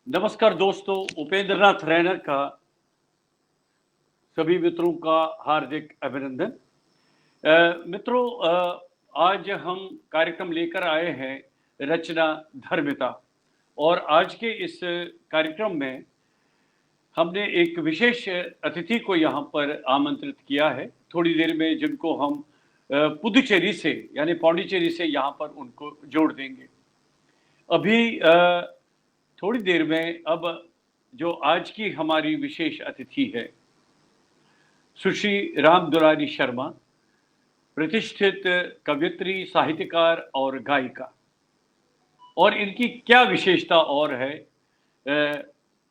नमस्कार दोस्तों, उपेंद्र नाथ रैना का सभी मित्रों का हार्दिक अभिनंदन। मित्रों, आज हम कार्यक्रम लेकर आए हैं रचना धर्मिता, और आज के इस कार्यक्रम में हमने एक विशेष अतिथि को यहाँ पर आमंत्रित किया है। थोड़ी देर में जिनको हम पुदुचेरी से यानी पौंडीचेरी से यहाँ पर उनको जोड़ देंगे। अभी थोड़ी देर में अब जो आज की हमारी विशेष अतिथि है, सुश्री राम दुलारी शर्मा, प्रतिष्ठित कवयित्री, साहित्यकार और गायिका, और इनकी क्या विशेषता और है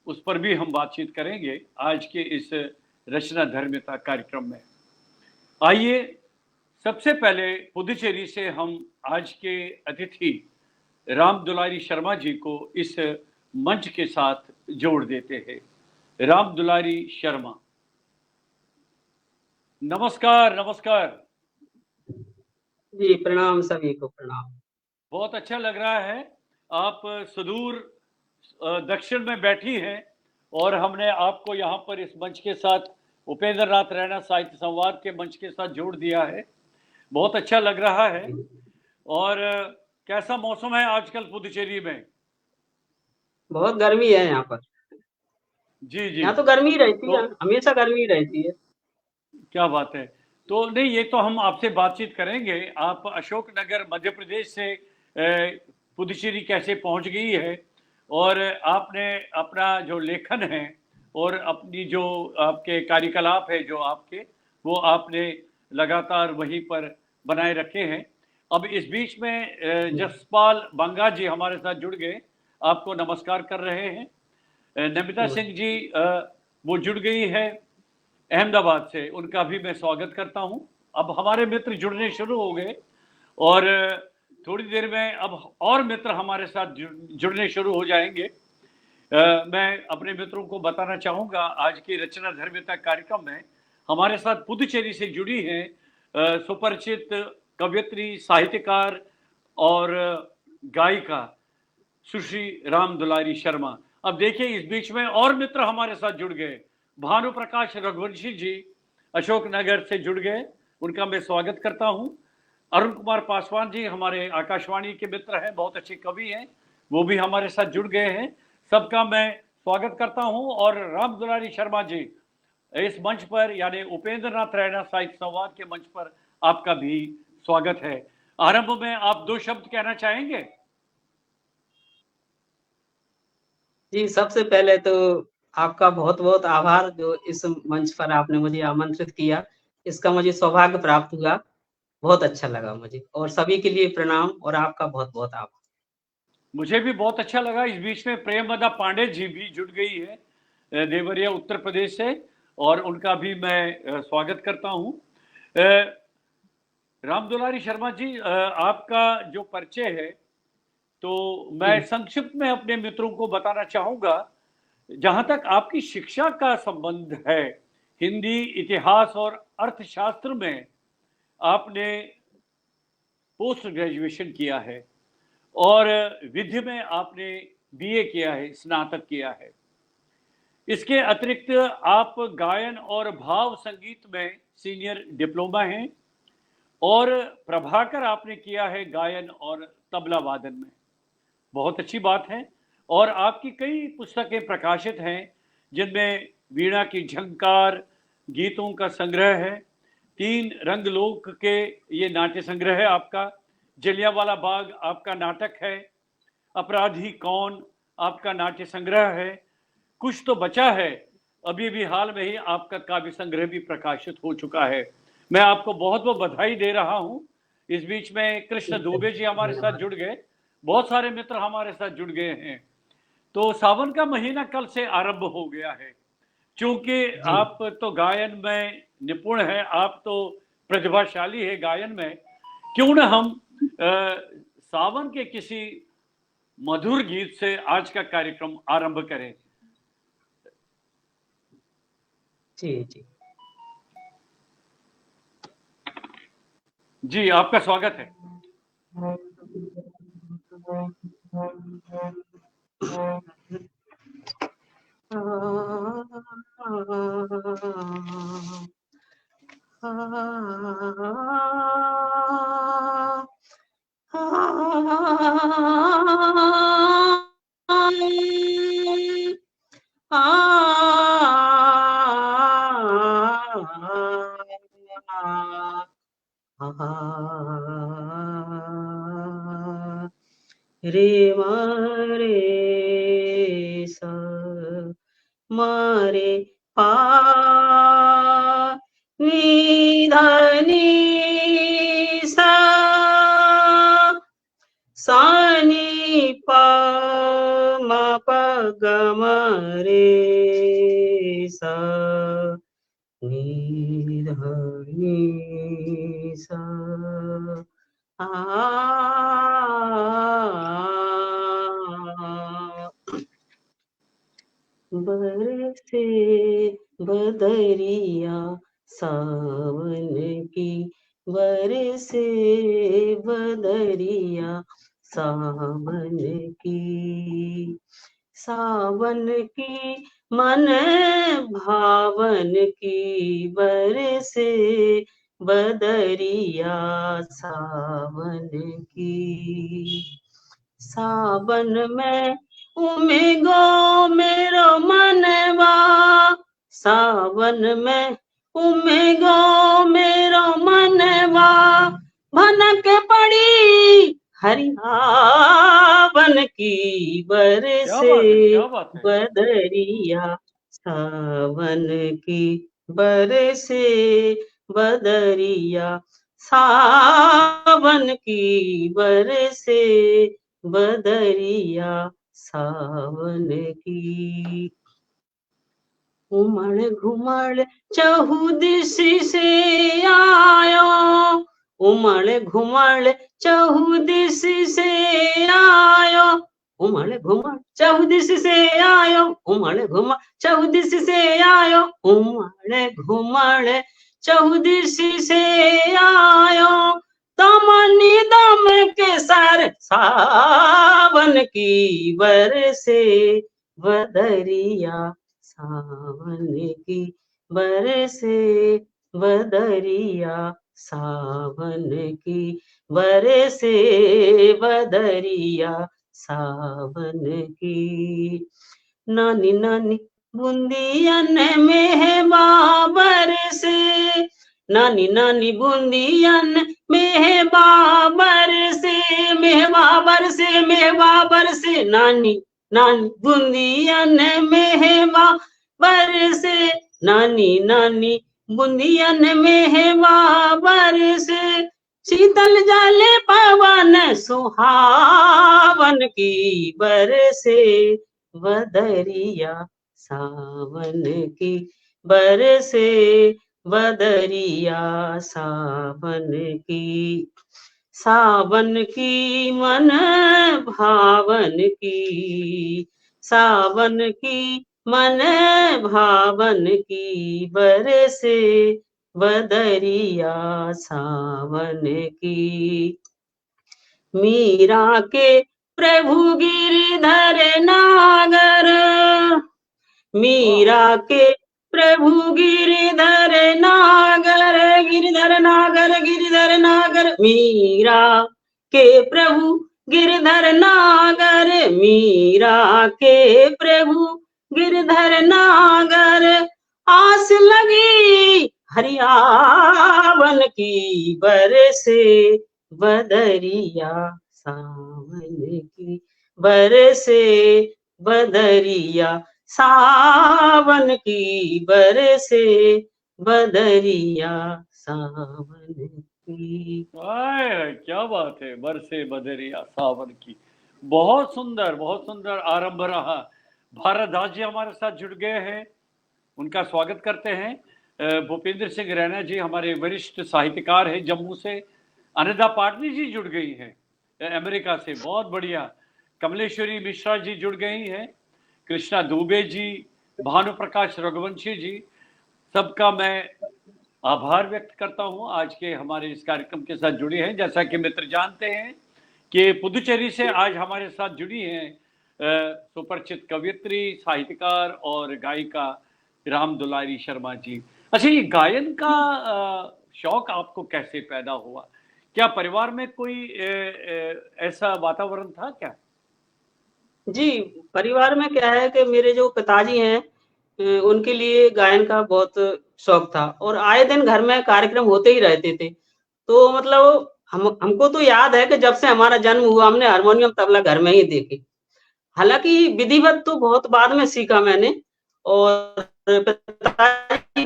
उस पर भी हम बातचीत करेंगे आज के इस रचना धर्मिता कार्यक्रम में। आइए सबसे पहले पुदुचेरी से हम आज के अतिथि राम दुलारी शर्मा जी को इस मंच के साथ जोड़ देते हैं। राम दुलारी शर्मा, नमस्कार। नमस्कार जी, प्रणाम सभी को, प्रणाम। बहुत अच्छा लग रहा है, आप सुदूर दक्षिण में बैठी हैं और हमने आपको यहाँ पर इस मंच के साथ, उपेंद्र नाथ रैना साहित्य संवाद के मंच के साथ जोड़ दिया है। बहुत अच्छा लग रहा है। और कैसा मौसम है आजकल पुदुचेरी में? बहुत गर्मी है यहाँ पर। जी जी, यहाँ तो गर्मी रहती है, हमेशा गर्मी रहती है। क्या बात है। तो नहीं, ये तो हम आपसे बातचीत करेंगे। आप अशोकनगर मध्य प्रदेश से पुदुचेरी कैसे पहुंच गई है, और आपने अपना जो लेखन है और अपनी जो आपके कार्यकलाप है जो आपके, वो आपने लगातार वहीं पर बनाए रखे हैं। अब इस बीच में जसपाल बंगा जी हमारे साथ जुड़ गए, आपको नमस्कार कर रहे हैं। नमिता सिंह जी वो जुड़ गई है अहमदाबाद से, उनका भी मैं स्वागत करता हूं। अब हमारे मित्र जुड़ने शुरू हो गए और थोड़ी देर में अब और मित्र हमारे साथ जुड़ने शुरू हो जाएंगे। मैं अपने मित्रों को बताना चाहूँगा, आज की रचना धर्मिता कार्यक्रम में हमारे साथ पुदुचेरी से जुड़ी हैं सुपरिचित कवयित्री, साहित्यकार और गायिका सुश्री राम दुलारी शर्मा। अब देखिए, इस बीच में और मित्र हमारे साथ जुड़ गए। भानु प्रकाश रघुवंशी जी अशोकनगर से जुड़ गए, उनका मैं स्वागत करता हूं। अरुण कुमार पासवान जी हमारे आकाशवाणी के मित्र हैं, बहुत अच्छे कवि हैं, वो भी हमारे साथ जुड़ गए हैं। सबका मैं स्वागत करता हूं। और राम दुलारी शर्मा जी, इस मंच पर यानी उपेंद्र नाथ रैना साहित्य संवाद के मंच पर आपका भी स्वागत है। आरंभ में आप दो शब्द कहना चाहेंगे? जी, सबसे पहले तो आपका बहुत बहुत आभार, जो इस मंच पर आपने मुझे आमंत्रित किया। इसका मुझे सौभाग्य प्राप्त हुआ, बहुत अच्छा लगा मुझे। और सभी के लिए प्रणाम और आपका बहुत बहुत आभार। मुझे भी बहुत अच्छा लगा। इस बीच में प्रेमदा पांडे जी भी जुड़ गई है देवरिया उत्तर प्रदेश से, और उनका भी मैं स्वागत करता हूं। राम दुलारी शर्मा जी, आपका जो परिचय है तो मैं संक्षिप्त में अपने मित्रों को बताना चाहूंगा। जहां तक आपकी शिक्षा का संबंध है, हिंदी, इतिहास और अर्थशास्त्र में आपने पोस्ट ग्रेजुएशन किया है, और विधि में आपने बीए किया है, स्नातक किया है। इसके अतिरिक्त आप गायन और भाव संगीत में सीनियर डिप्लोमा हैं, और प्रभाकर आपने किया है गायन और तबला वादन में। बहुत अच्छी बात है। और आपकी कई पुस्तकें प्रकाशित हैं, जिनमें वीणा की झंकार गीतों का संग्रह है, 3 रंगलोक के ये नाट्य संग्रह है आपका, जलियांवाला बाग आपका नाटक है, अपराधी कौन आपका नाट्य संग्रह है, कुछ तो बचा है, अभी भी हाल में ही आपका काव्य संग्रह भी प्रकाशित हो चुका है। मैं आपको बहुत बहुत बधाई दे रहा हूं। इस बीच में कृष्ण दुबे जी हमारे साथ जुड़ गए, बहुत सारे मित्र हमारे साथ जुड़ गए हैं। तो सावन का महीना कल से आरंभ हो गया है। क्योंकि आप तो गायन में निपुण हैं, आप तो प्रतिभाशाली है गायन में, क्यों ना हम सावन के किसी मधुर गीत से आज का कार्यक्रम आरंभ करें। जी जी जी, आपका स्वागत है। रे सा मारे पा नी धा नी सा सा नी पा मा पा ग म रे सा नी धा नी सा बरसे बदरिया सावन की बरसे बदरिया सावन की सावन की मन भावन की बरसे बदरिया सावन की सावन में उमेगो मेरो मनवा सावन में उमेगो मेरो मनवा भनक पड़ी हरियावन की बरसे क्या बात है। बदरिया सावन की बरसे बदरिया सावन की बरसे बदरिया सावन की उमड़ घुमड़ चहुदिशी से आयो उमड़ घुमड़ चहुदिशी से आयो उमड़ घुमड़ चहुदिशी से आयो उमड़ घुमड़ चहुदिशी से आयो उमड़ घुमड़ चहुदिशी से आयो दमनी दम के सर सावन की बरसे बदरिया सावन की बरसे बदरिया सावन की बरसे बदरिया सावन की नानी नानी बूंदियन में बाबर से नानी नानी बूंदियन में बाबर से मेहबाबर से मेहबाबर से नानी नानी बूंदियन में बाबर से नानी नानी बूंदियन में बाबर से शीतल जले पवन सुहावन की बरसे बदरिया सावन की बरसे बदरिया सावन की सावन की मन भावन की सावन की मन भावन की बरसे बदरिया सावन की मीरा के प्रभु गिरधर नागर मीरा के प्रभु गिरधर नागर गिरधर नागर गिरधर नागर मीरा के प्रभु गिरधर नागर मीरा के प्रभु गिरधर नागर आस लगी हरियावन की बरसे बदरिया सावन की बरसे बदरिया सावन की बरसे बदरिया सावन की। क्या बात है, बरसे बदरिया सावन की। बहुत सुंदर आरंभ रहा। भारत दास जी हमारे साथ जुड़ गए हैं, उनका स्वागत करते हैं। भूपेंद्र सिंह रैना जी हमारे वरिष्ठ साहित्यकार हैं जम्मू से। अनिता पाटनी जी जुड़ गई हैं अमेरिका से, बहुत बढ़िया। कमलेश्वरी मिश्रा जी जुड़ गई हैं, कृष्णा दुबे जी, भानु प्रकाश रघुवंशी जी, सबका मैं आभार व्यक्त करता हूं आज के हमारे इस कार्यक्रम के साथ जुड़े हैं। जैसा कि मित्र जानते हैं कि पुदुचेरी से आज हमारे साथ जुड़ी हैं सुपरिचित कवयित्री, साहित्यकार और गायिका राम दुलारी शर्मा जी। अच्छा, ये गायन का शौक आपको कैसे पैदा हुआ? क्या परिवार में कोई ऐसा वातावरण था क्या? जी, परिवार में क्या है कि मेरे जो पिताजी हैं उनके लिए गायन का बहुत शौक था और आए दिन घर में कार्यक्रम होते ही रहते थे। तो मतलब हमको तो याद है कि जब से हमारा जन्म हुआ हमने हारमोनियम तबला घर में ही देखे। हालाँकि विधिवत तो बहुत बाद में सीखा मैंने, और पिताजी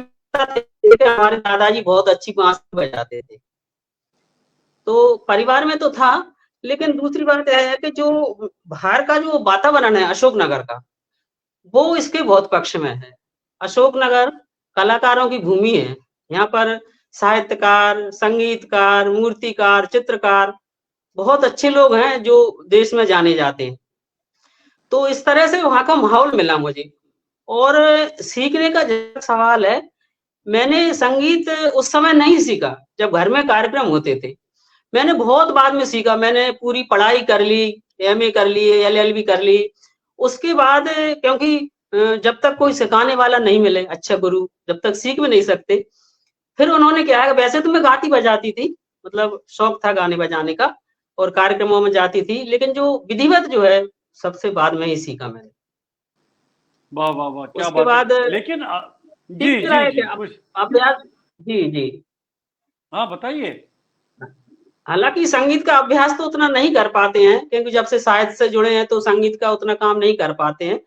हमारे दादाजी बहुत अच्छी बाँसुरी बजाते थे। तो परिवार में तो था, लेकिन दूसरी बात यह है कि जो बाहर का जो वातावरण है अशोकनगर का, वो इसके बहुत पक्ष में है। अशोकनगर कलाकारों की भूमि है। यहाँ पर साहित्यकार, संगीतकार, मूर्तिकार, चित्रकार बहुत अच्छे लोग हैं जो देश में जाने जाते हैं। तो इस तरह से वहाँ का माहौल मिला मुझे। और सीखने का जहाँ सवाल है, मैंने संगीत उस समय नहीं सीखा, जब घर में कार्यक्रम होते थे। मैंने बहुत बाद में सीखा, मैंने पूरी पढ़ाई कर ली, एमए कर ली, एलएलबी कर ली। उसके बाद क्योंकि जब तक कोई सिखाने वाला नहीं मिले, अच्छा गुरु, जब तक सीख भी नहीं सकते। फिर उन्होंने क्या है, वैसे तो मैं गाती बजाती थी, मतलब शौक था गाने बजाने का और कार्यक्रमों में जाती थी, लेकिन जो विधिवत जो है, सबसे बाद में ही सीखा मैंने। वाह वाह वाह, क्या उसके बात है। बाद लेकिन जी ठीक रहा जी है कि जी, कुछ, अभ्यास। जी, जी। हाँ बताइए। हालाँकि संगीत का अभ्यास तो उतना नहीं कर पाते हैं, क्योंकि जब से साहित्य से जुड़े हैं तो संगीत का उतना काम नहीं कर पाते हैं।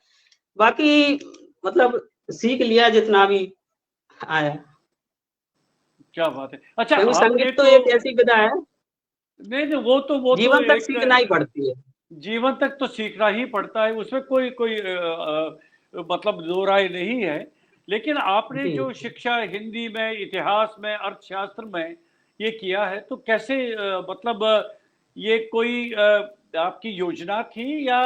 बाकी मतलब सीख लिया जितना भी आया, क्या बात है। अच्छा, क्योंकि आपने संगीत तो तो, एक ऐसी विधा है, नहीं नहीं, वो तो जीवन तक एक सीखना ही पड़ती है। जीवन तक तो सीखना ही पड़ता है, उसमें कोई कोई मतलब दो राय नहीं है। लेकिन आपने जी। जो शिक्षा हिंदी में, इतिहास में, अर्थशास्त्र में ये किया है, तो कैसे मतलब ये कोई आपकी योजना थी, या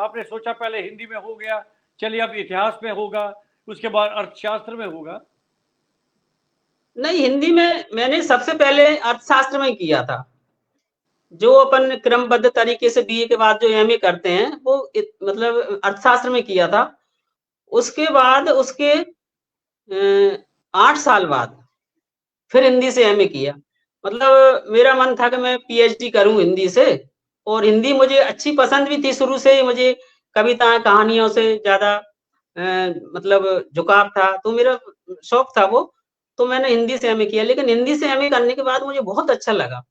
आपने सोचा पहले हिंदी में हो गया, चलिए अब इतिहास में होगा, उसके बाद अर्थशास्त्र में होगा? नहीं, हिंदी में मैंने सबसे पहले अर्थशास्त्र में किया था। जो अपन क्रमबद्ध तरीके से बीए के बाद जो एमए करते हैं, वो मतलब अर्थशास्त्र में किया था। उसके बाद उसके 8 साल बाद फिर हिंदी से एमए किया। मतलब मेरा मन था कि मैं पीएचडी करूं हिंदी से, और हिंदी मुझे अच्छी पसंद भी थी शुरू से ही। मुझे कविताएं, कहानियों से ज्यादा मतलब झुकाव था, तो मेरा शौक था वो। तो मैंने हिंदी से एमए किया, लेकिन हिंदी से एमए करने के बाद मुझे बहुत अच्छा लगा।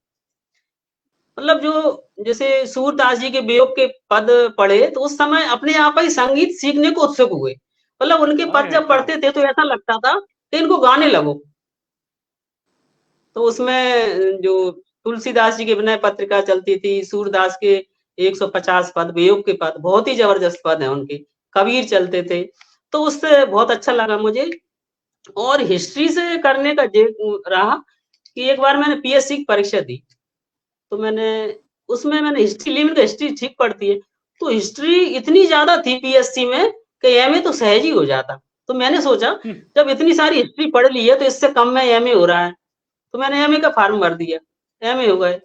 मतलब जो जैसे सूरदास जी के वियोग के पद पढ़े, तो उस समय अपने आप ही संगीत सीखने को उत्सुक हुए। मतलब उनके हाय पद हाय, जब क्या पढ़ते बात। थे तो ऐसा लगता था कि इनको गाने लगो। तो उसमें जो तुलसीदास जी की विनय पत्रिका चलती थी, सूरदास के 150 पद, वियोग के पद बहुत ही जबरदस्त पद हैं उनके, कबीर चलते थे। तो उससे बहुत अच्छा लगा मुझे। और हिस्ट्री से करने का जे रहा कि एक बार मैंने पीएससी की परीक्षा दी, तो मैंने हिस्ट्री ली। मैंने हिस्ट्री ठीक पड़ती है, तो हिस्ट्री इतनी ज्यादा थी पीएससी में कि एमए तो सहज ही हो जाता। तो मैंने सोचा, जब इतनी सारी हिस्ट्री पढ़ ली है तो इससे कम में एमए हो रहा है, तो मैंने एमए का फॉर्म भर दिया, एमए हो गए।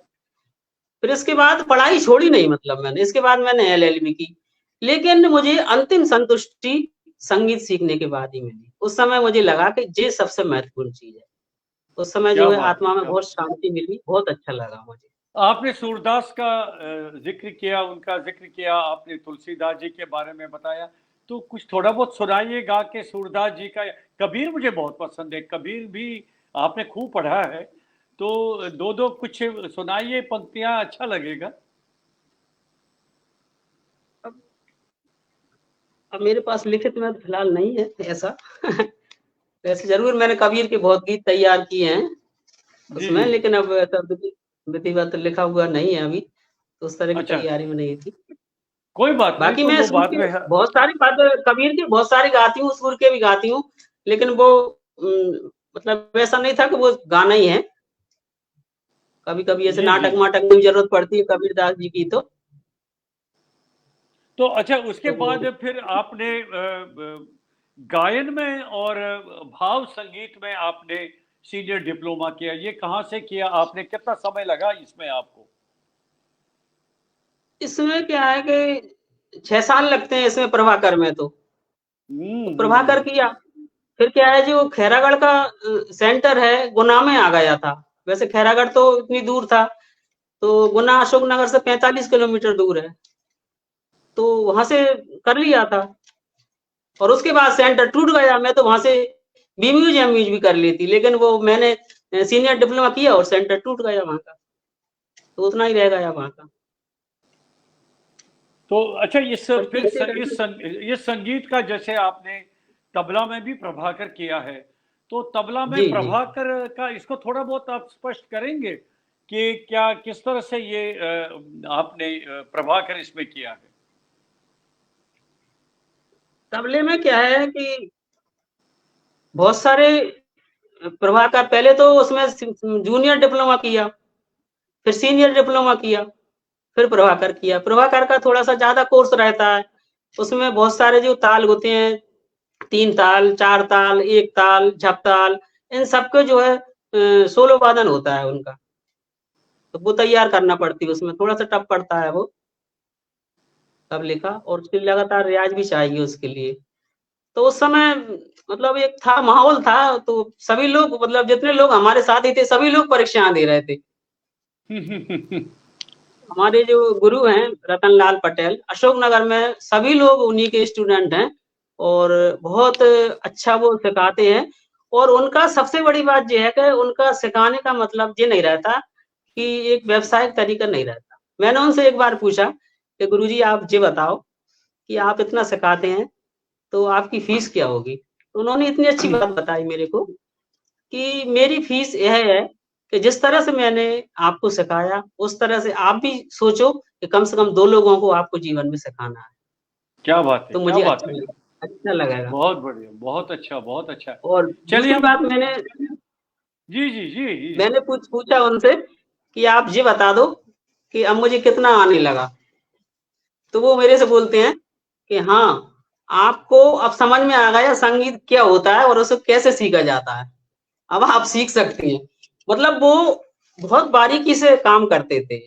फिर इसके बाद पढ़ाई छोड़ी नहीं, मतलब मैंने इसके बाद मैंने एलएलबी की। लेकिन मुझे अंतिम संतुष्टि संगीत सीखने के बाद ही मिली। उस समय मुझे लगा कि ये सबसे महत्वपूर्ण चीज है। उस समय क्या जो है बात है, आत्मा में क्या बहुत बात। शांति मिली, बहुत अच्छा लगा मुझे। आपने सूरदास का जिक्र किया, उनका जिक्र किया, आपने तुलसीदास जी के बारे में बताया, तो कुछ थोड़ा बहुत सुनाइए गा के सूरदास जी का। कबीर मुझे बहुत पसंद है, कबीर भी आपने खूब पढ़ा है, तो दो दो कुछ सुनाइए पंक्तियां, अच्छा लगेगा। अब अब मेरे पास लिखित में फिलहाल नहीं है ऐसा। वैसे जरूर मैंने कबीर के बहुत गीत तैयार किए हैं जी उसमें, जी। लेकिन अब ऐसा विधिवत लिखा हुआ नहीं है अभी, तो उस तरह की अच्छा, तैयारी में नहीं थी। कोई बात नहीं, बाकी तो मैं वो सुर बाद के में है। बहुत सारी बातें कबीर की बहुत सारी गाती हूँ, सुर के भी गाती हूँ, लेकिन वो मतलब ऐसा नहीं था कि वो गाना ही है। कभी कभी ऐसे जी जी। नाटक वाटक में भी जरूरत पड़ती है कबीर दास जी की, तो अच्छा, उसके तो बाद फिर आपने गायन में और भाव संगीत में आपने सीनियर डिप्लोमा किया, ये कहाँ से किया आपने, कितना समय लगा इसमें आपको? इसमें क्या है कि 6 साल लगते हैं इसमें प्रभाकर में। तो प्रभाकर हम्म। किया। फिर क्या है, जो खैरागढ़ का सेंटर है गुना में आ गया था। वैसे खैरागढ़ तो इतनी दूर था, तो गुना अशोकनगर से 45 किलोमीटर दूर है, तो वहां से कर लिया था। और उसके बाद सेंटर टूट गया। मैं तो वहां से बीम्यूज एमयूज भी कर ली थी, लेकिन वो मैंने सीनियर डिप्लोमा किया और सेंटर टूट गया वहां का, तो उतना ही रह गया वहां का। तो अच्छा, इस और फिर कैसे इस करके इस संगीत का जैसे आपने तबला में भी प्रभाकर किया है, तो तबला में जी जी प्रभाकर का इसको थोड़ा बहुत आप स्पष्ट करेंगे कि क्या किस तरह से ये आपने प्रभाकर इसमें किया है? तबले में क्या है कि बहुत सारे प्रभाकर, पहले तो उसमें जूनियर डिप्लोमा किया, फिर सीनियर डिप्लोमा किया, फिर प्रभाकर किया। प्रभाकर का थोड़ा-सा ज़्यादा कोर्स रहता है। उसमें बहुत सारे जो ताल होते हैं, 3 ताल, 4 ताल, 1 ताल, झपताल, इन सबके जो है सोलो वादन होता है उनका। तो वो तैयार करना पड़ती है, उसमें थोड़ा-सा टफ पड़ता है वो तबले का, और फिर लगातार रियाज़ भी चाहिए उसके लिए। तो उस समय मतलब एक था, माहौल था, तो सभी लोग, मतलब जितने लोग हमारे साथ ही थे, सभी लोग परीक्षाएँ दे रहे थे। हमारे जो गुरु हैं रतन लाल पटेल, अशोकनगर में सभी लोग उन्हीं के स्टूडेंट हैं और बहुत अच्छा वो सिखाते हैं। और उनका सबसे बड़ी बात ये है कि उनका सिखाने का मतलब ये नहीं रहता कि एक व्यावसायिक तरीका नहीं रहता। मैंने उनसे एक बार पूछा कि गुरुजी आप ये बताओ कि आप इतना सिखाते हैं, तो आपकी फीस क्या होगी? तो उन्होंने इतनी अच्छी बात बताई मेरे को कि मेरी फीस यह है कि जिस तरह से मैंने आपको सिखाया, उस तरह से आप भी सोचो कि कम से कम 2 लोगों को आपको जीवन में सिखाना है। क्या बात है, तो क्या मुझे बात है। अच्छा लगेगा। बहुत बढ़िया, बहुत अच्छा, बहुत अच्छा। और चलिए दूसरी हम बात मैंने जी, जी, जी, जी। मैंने पूछा उनसे कि आप ये बता दो कि अब मुझे कितना आने लगा? तो वो मेरे से बोलते हैं कि हाँ, आपको अब समझ में आ गया संगीत क्या होता है और उसे कैसे सीखा जाता है। अब आप सीख सकती हैं। मतलब वो बहुत बारीकी से काम करते थे।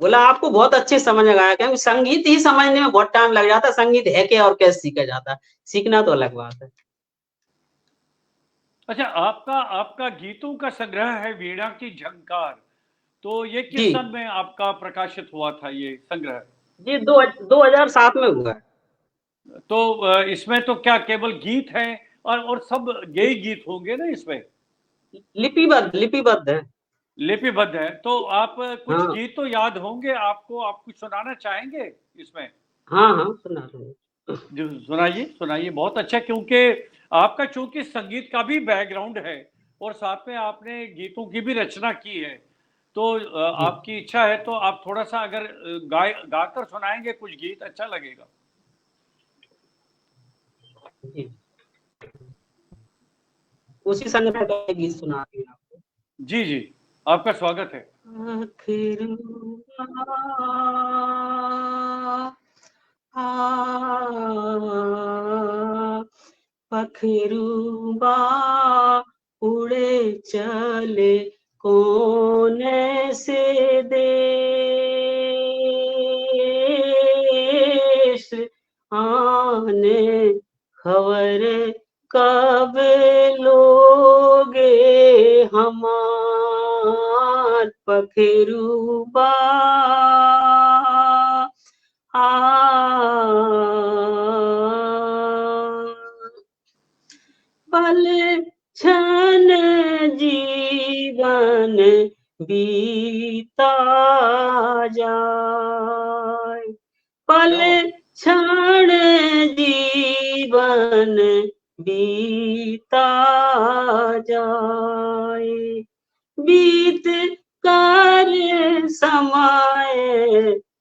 बोला आपको बहुत अच्छे समझ में आया, क्योंकि संगीत ही समझने में बहुत टाइम लग जाता है, संगीत है क्या और कैसे सीखा जाता है। सीखना तो अलग बात है। अच्छा, आपका आपका गीतों का संग्रह है वीणा की झंकार, तो ये जी, किस सन में आपका प्रकाशित हुआ था ये संग्रह? ये 2007 में हुआ है। तो इसमें तो क्या केवल गीत हैं और सब यही गीत होंगे ना इसमें? लिपिबद्ध है। लिपिबद्ध है, तो आप कुछ हाँ, गीत तो याद होंगे आपको, आप कुछ सुनाना चाहेंगे इसमें? हाँ, हाँ, सुना। जो सुनाइए, सुनाइए, बहुत अच्छा, क्योंकि आपका चूंकि संगीत का भी बैकग्राउंड है और साथ में आपने गीतों की भी रचना की है, तो जी, आपकी इच्छा है तो आप थोड़ा सा अगर गाकर सुनाएंगे कुछ गीत, अच्छा लगेगा। जी। उसी संग्रह का एक गीत सुनाती हूँ आपको। जी, जी, आपका स्वागत है। आखिर पखरूबा उड़े चले कौन से देश, आने खबर कब लोगे हमार पखरूबा पल क्षण जीवन बीता जाए, पल क्या बात है। क्षण जीवन बीता जाए, बीत कर समय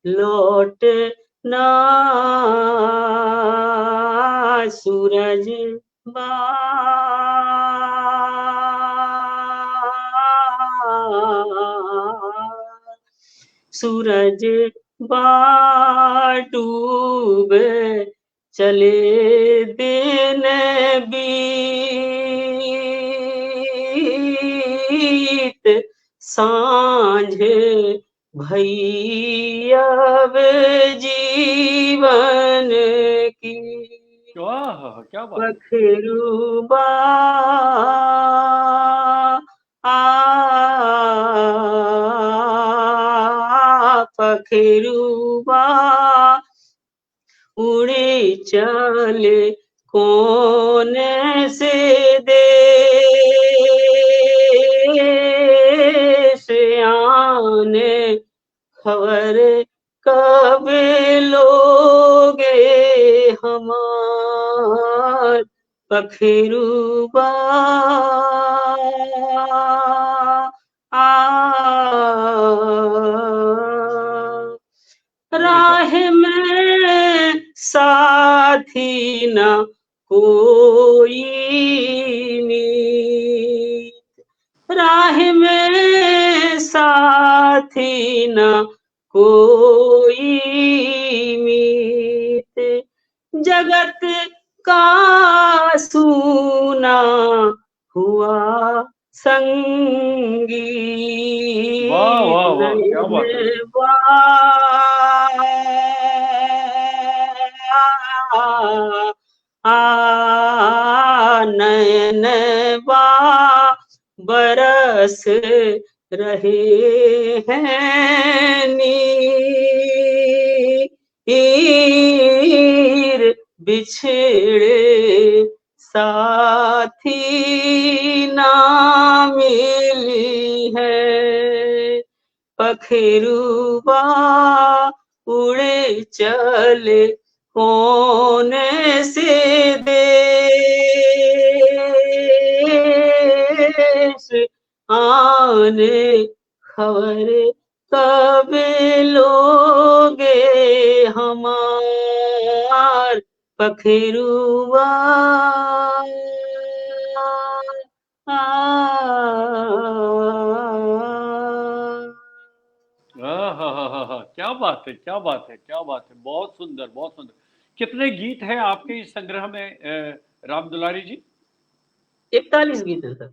लौट ना, सूरज सूरज डूब चले दिन बीत, सांझ भई अब जीवन की, वाह, क्या बात है। पखरूबा पखरूबा उड़े चले कौन से देश, आने खबर कब लो हमार पखेरुबा अरे वाह, राह में साथी न कोई मीत, राह में साथी न कोई मीत, जगत का सूना हुआ संगी, वाह वाह वाह, क्या बात है। नयन नयन बरस रहे हैं नीर, बिछड़े साथी ना मिली है, पखेरुबा उड़े चले कौन से देश, आने खबर कब लोगे हमार पखेरुबा। क्या बात है, क्या बात है, क्या बात है, बहुत सुंदर, बहुत सुंदर। कितने गीत हैं आपके इस संग्रह में राम दुलारी जी? 41 गीत है सर।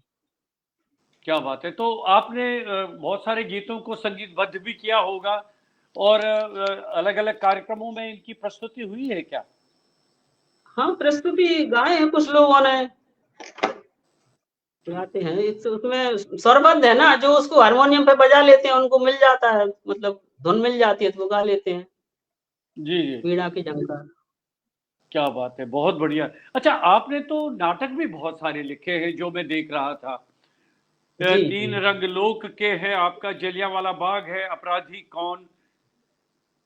क्या बात है। तो आपने बहुत सारे गीतों को संगीतबद्ध भी किया होगा, और अलग अलग कार्यक्रमों में इनकी प्रस्तुति हुई है क्या? हाँ, प्रस्तुति गाए हैं कुछ लोगों ने, गाते हैं। उसमें स्वरबद्ध है ना, जो उसको हारमोनियम पे बजा लेते हैं उनको मिल जाता है, मतलब धुन मिल जाती है तो वो गा लेते हैं, जी जी, वीणा की झंकार। क्या बात है, बहुत बढ़िया। अच्छा, आपने तो नाटक भी बहुत सारे लिखे हैं जो मैं देख रहा था। जी तीन जी रंग लोक के है आपका, जलियांवाला बाग है, अपराधी कौन।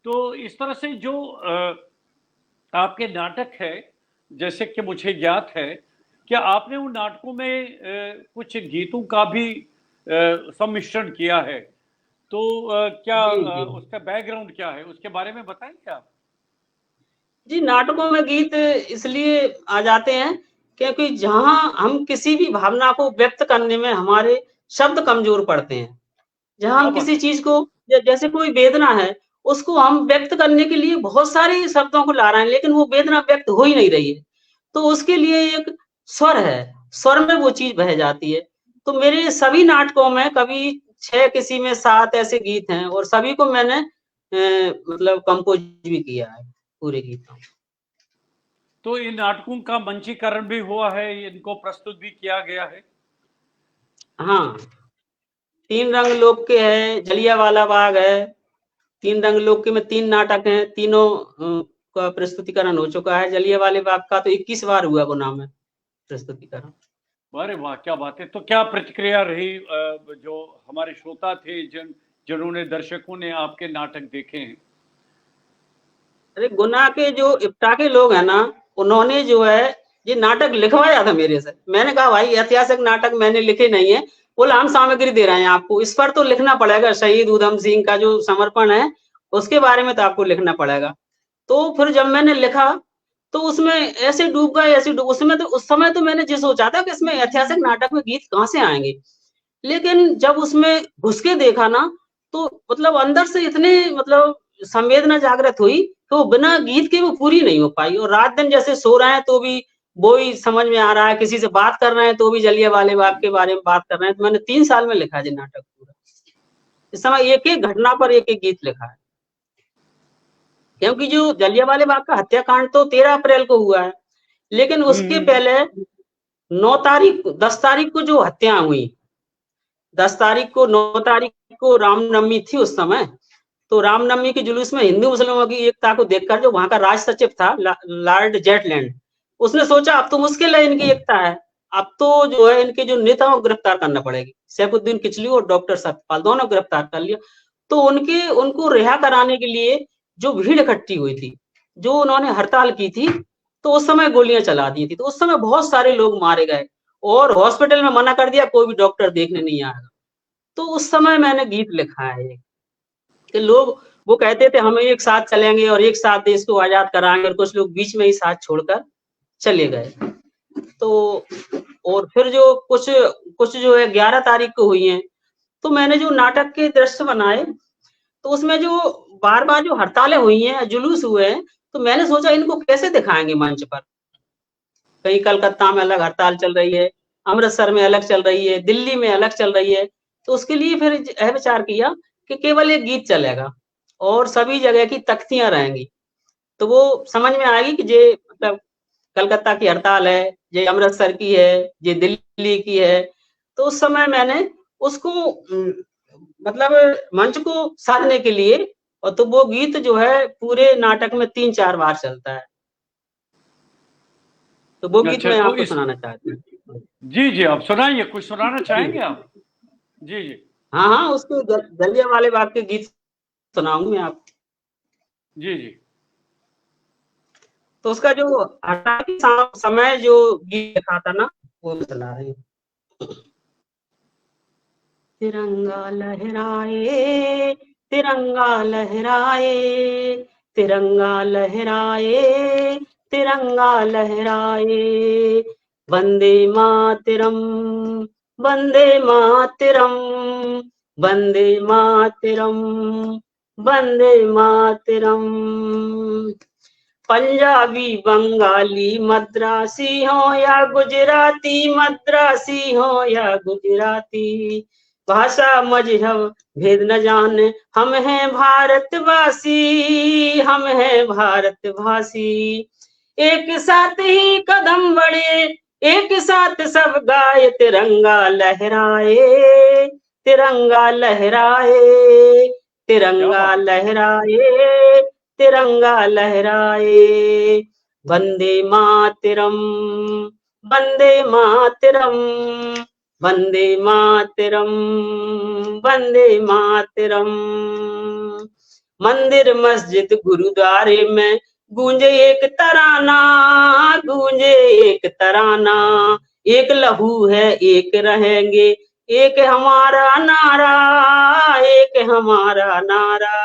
तो इस तरह से जो आपके नाटक है, जैसे कि मुझे ज्ञात है, क्या आपने उन नाटकों में कुछ गीतों का भी सम्मिश्रण किया है? तो क्या जी जी उसका बैकग्राउंड क्या है, उसके बारे में बताएंगे आप? जी, नाटकों में गीत इसलिए आ जाते हैं क्योंकि जहाँ हम किसी भी भावना को व्यक्त करने में हमारे शब्द कमजोर पड़ते हैं। जहाँ क्या हम बात किसी है। चीज को जैसे कोई वेदना है, उसको हम व्यक्त करने के लिए बहुत सारे शब्दों को ला रहे हैं, लेकिन वो वेदना व्यक्त हो ही नहीं रही है। तो उसके लिए एक स्वर है, स्वर में वो चीज बह जाती है। तो मेरे सभी नाटकों में कभी 6, किसी में 7 ऐसे गीत हैं और सभी को मैंने मतलब कंपोज भी किया है, पूरे गीतों। तो इन नाटकों का मंचीकरण भी हुआ है, इनको प्रस्तुत भी किया गया है? हाँ, 3 रंग लोक के है, जलियांवाला बाग है। 3 रंग लोक के में 3 नाटक हैं, तीनों का प्रस्तुतिकरण हो चुका है। जलियांवाले बाग का तो 21 बार हुआ वो नाम है प्रस्तुतिकरण। अरे वाह, क्या बात है। तो क्या प्रतिक्रिया रही जो हमारे श्रोता थे, जिन्होंने, दर्शकों ने आपके नाटक देखे हैं? अरे गुना के जो इप्टा के लोग हैं ना, उन्होंने जो है ये नाटक लिखवाया था मेरे से। मैंने कहा भाई ऐतिहासिक नाटक मैंने लिखे नहीं है, बोला हम सामग्री दे रहे हैं आपको, इस पर तो लिखना पड़ेगा। शहीद उधम सिंह का जो समर्पण है उसके बारे में तो आपको लिखना पड़ेगा। तो फिर जब मैंने लिखा तो उसमें ऐसे डूब गए, ऐसे डूब, उसमें तो उस समय तो मैंने ये सोचा था कि इसमें ऐतिहासिक नाटक में गीत कहाँ से आएंगे, लेकिन जब उसमें घुस के देखा ना तो मतलब अंदर से इतने मतलब संवेदना जागृत हुई कि वो बिना गीत के वो पूरी नहीं हो पाई। और रात दिन जैसे सो रहे हैं तो भी वो ही समझ में आ रहा है, किसी से बात कर रहे हैं तो भी जलियांवाले बाग के बारे में बात कर रहे हैं। तो मैंने 3 साल में लिखा है ये नाटक पूरा। इस समय एक एक घटना पर एक एक गीत लिखा है, क्योंकि जो जलियांवाले बाग का हत्याकांड तो 13 अप्रैल को हुआ है, लेकिन उसके पहले 9 तारीख 10 तारीख को जो हत्या हुई, 10 तारीख को 9 तारीख को रामनवमी थी उस समय। तो रामनवमी के जुलूस में हिंदू मुस्लिमों की एकता को देखकर जो वहां का राज सचिव था लॉर्ड जेटलैंड, उसने सोचा अब तो मुश्किल है इनकी एकता है, अब तो जो है इनके जो नेताओं को गिरफ्तार करना पड़ेगी। सैफुद्दीन किचलू और डॉक्टर सत्यपाल दोनों गिरफ्तार कर लिया। तो उनको रिहा कराने के लिए जो भीड़ इकट्ठी हुई थी, जो उन्होंने हड़ताल की थी, तो उस समय गोलियां चला दी थी, तो उस समय बहुत सारे लोग मारे गए और हॉस्पिटल में मना कर दिया, कोई भी डॉक्टर देखने नहीं आएगा। तो उस समय मैंने गीत लिखा है एक, कि लोग वो कहते थे हम एक साथ चलेंगे और एक साथ देश को आजाद कराएंगे, और कुछ लोग बीच में ही साथ छोड़कर चले गए। तो और फिर जो कुछ कुछ जो है 11 तारीख को हुई है, तो मैंने जो नाटक के दृश्य बनाए, तो उसमें जो बार-बार जो हड़तालें हुई हैं, जुलूस हुए हैं, तो मैंने सोचा इनको कैसे दिखाएँगे मंच पर। कहीं कलकत्ता में अलग हड़ताल चल रही है, अमृतसर में अलग चल रही है, दिल्ली में अलग चल रही है। तो उसके लिए फिर यह विचार किया कि केवल एक गीत चलेगा और सभी जगह की तख्तियाँ रहेंगी। तो वो समझ में आएगी कि ये मतलब कलकत्ता की हड़ताल है, ये अमृतसर की है, ये दिल्ली की है। तो उस समय मैंने उसको मतलब मंच को साधने के लिए, और तो वो गीत जो है पूरे नाटक में 3-4 बार चलता है। तो वो गीत अच्छा, मैं तो आपको इस सुनाना चाहती हूँ। जी जी, आप सुनाइए, कुछ सुनाना जी। चाहेंगे आप? जी जी। हाँ, हाँ, उसके जलियांवाले बाग के गीत सुनाऊँगी मैं आपको। जी जी। तो उसका जो हड़ताल के समय जो गीत लिखा था ना, वो मैं सुना रही हूँ। तिरंगा लहराए, तिरंगा लहराए, तिरंगा लहराए, तिरंगा लहराए, वंदे मातरम, वंदे मातरम, वंदे मातरम, वंदे मातरम। पंजाबी, बंगाली, मद्रासी हो या गुजराती, मद्रासी हो या गुजराती, भाषा मजहब भेद न जाने, हम हैं भारतवासी, हम हैं भारतवासी। एक साथ ही कदम बढ़े, एक साथ सब गाए, तिरंगा लहराए, तिरंगा लहराए, तिरंगा लहराए, तिरंगा लहराए, वंदे मातरम, वंदे मातरम, वंदे मातरम, वंदे मातरम। मंदिर मस्जिद गुरुद्वारे में गूंजे एक तराना, गूंजे एक तराना, एक लहू है एक रहेंगे, एक हमारा नारा, एक हमारा नारा।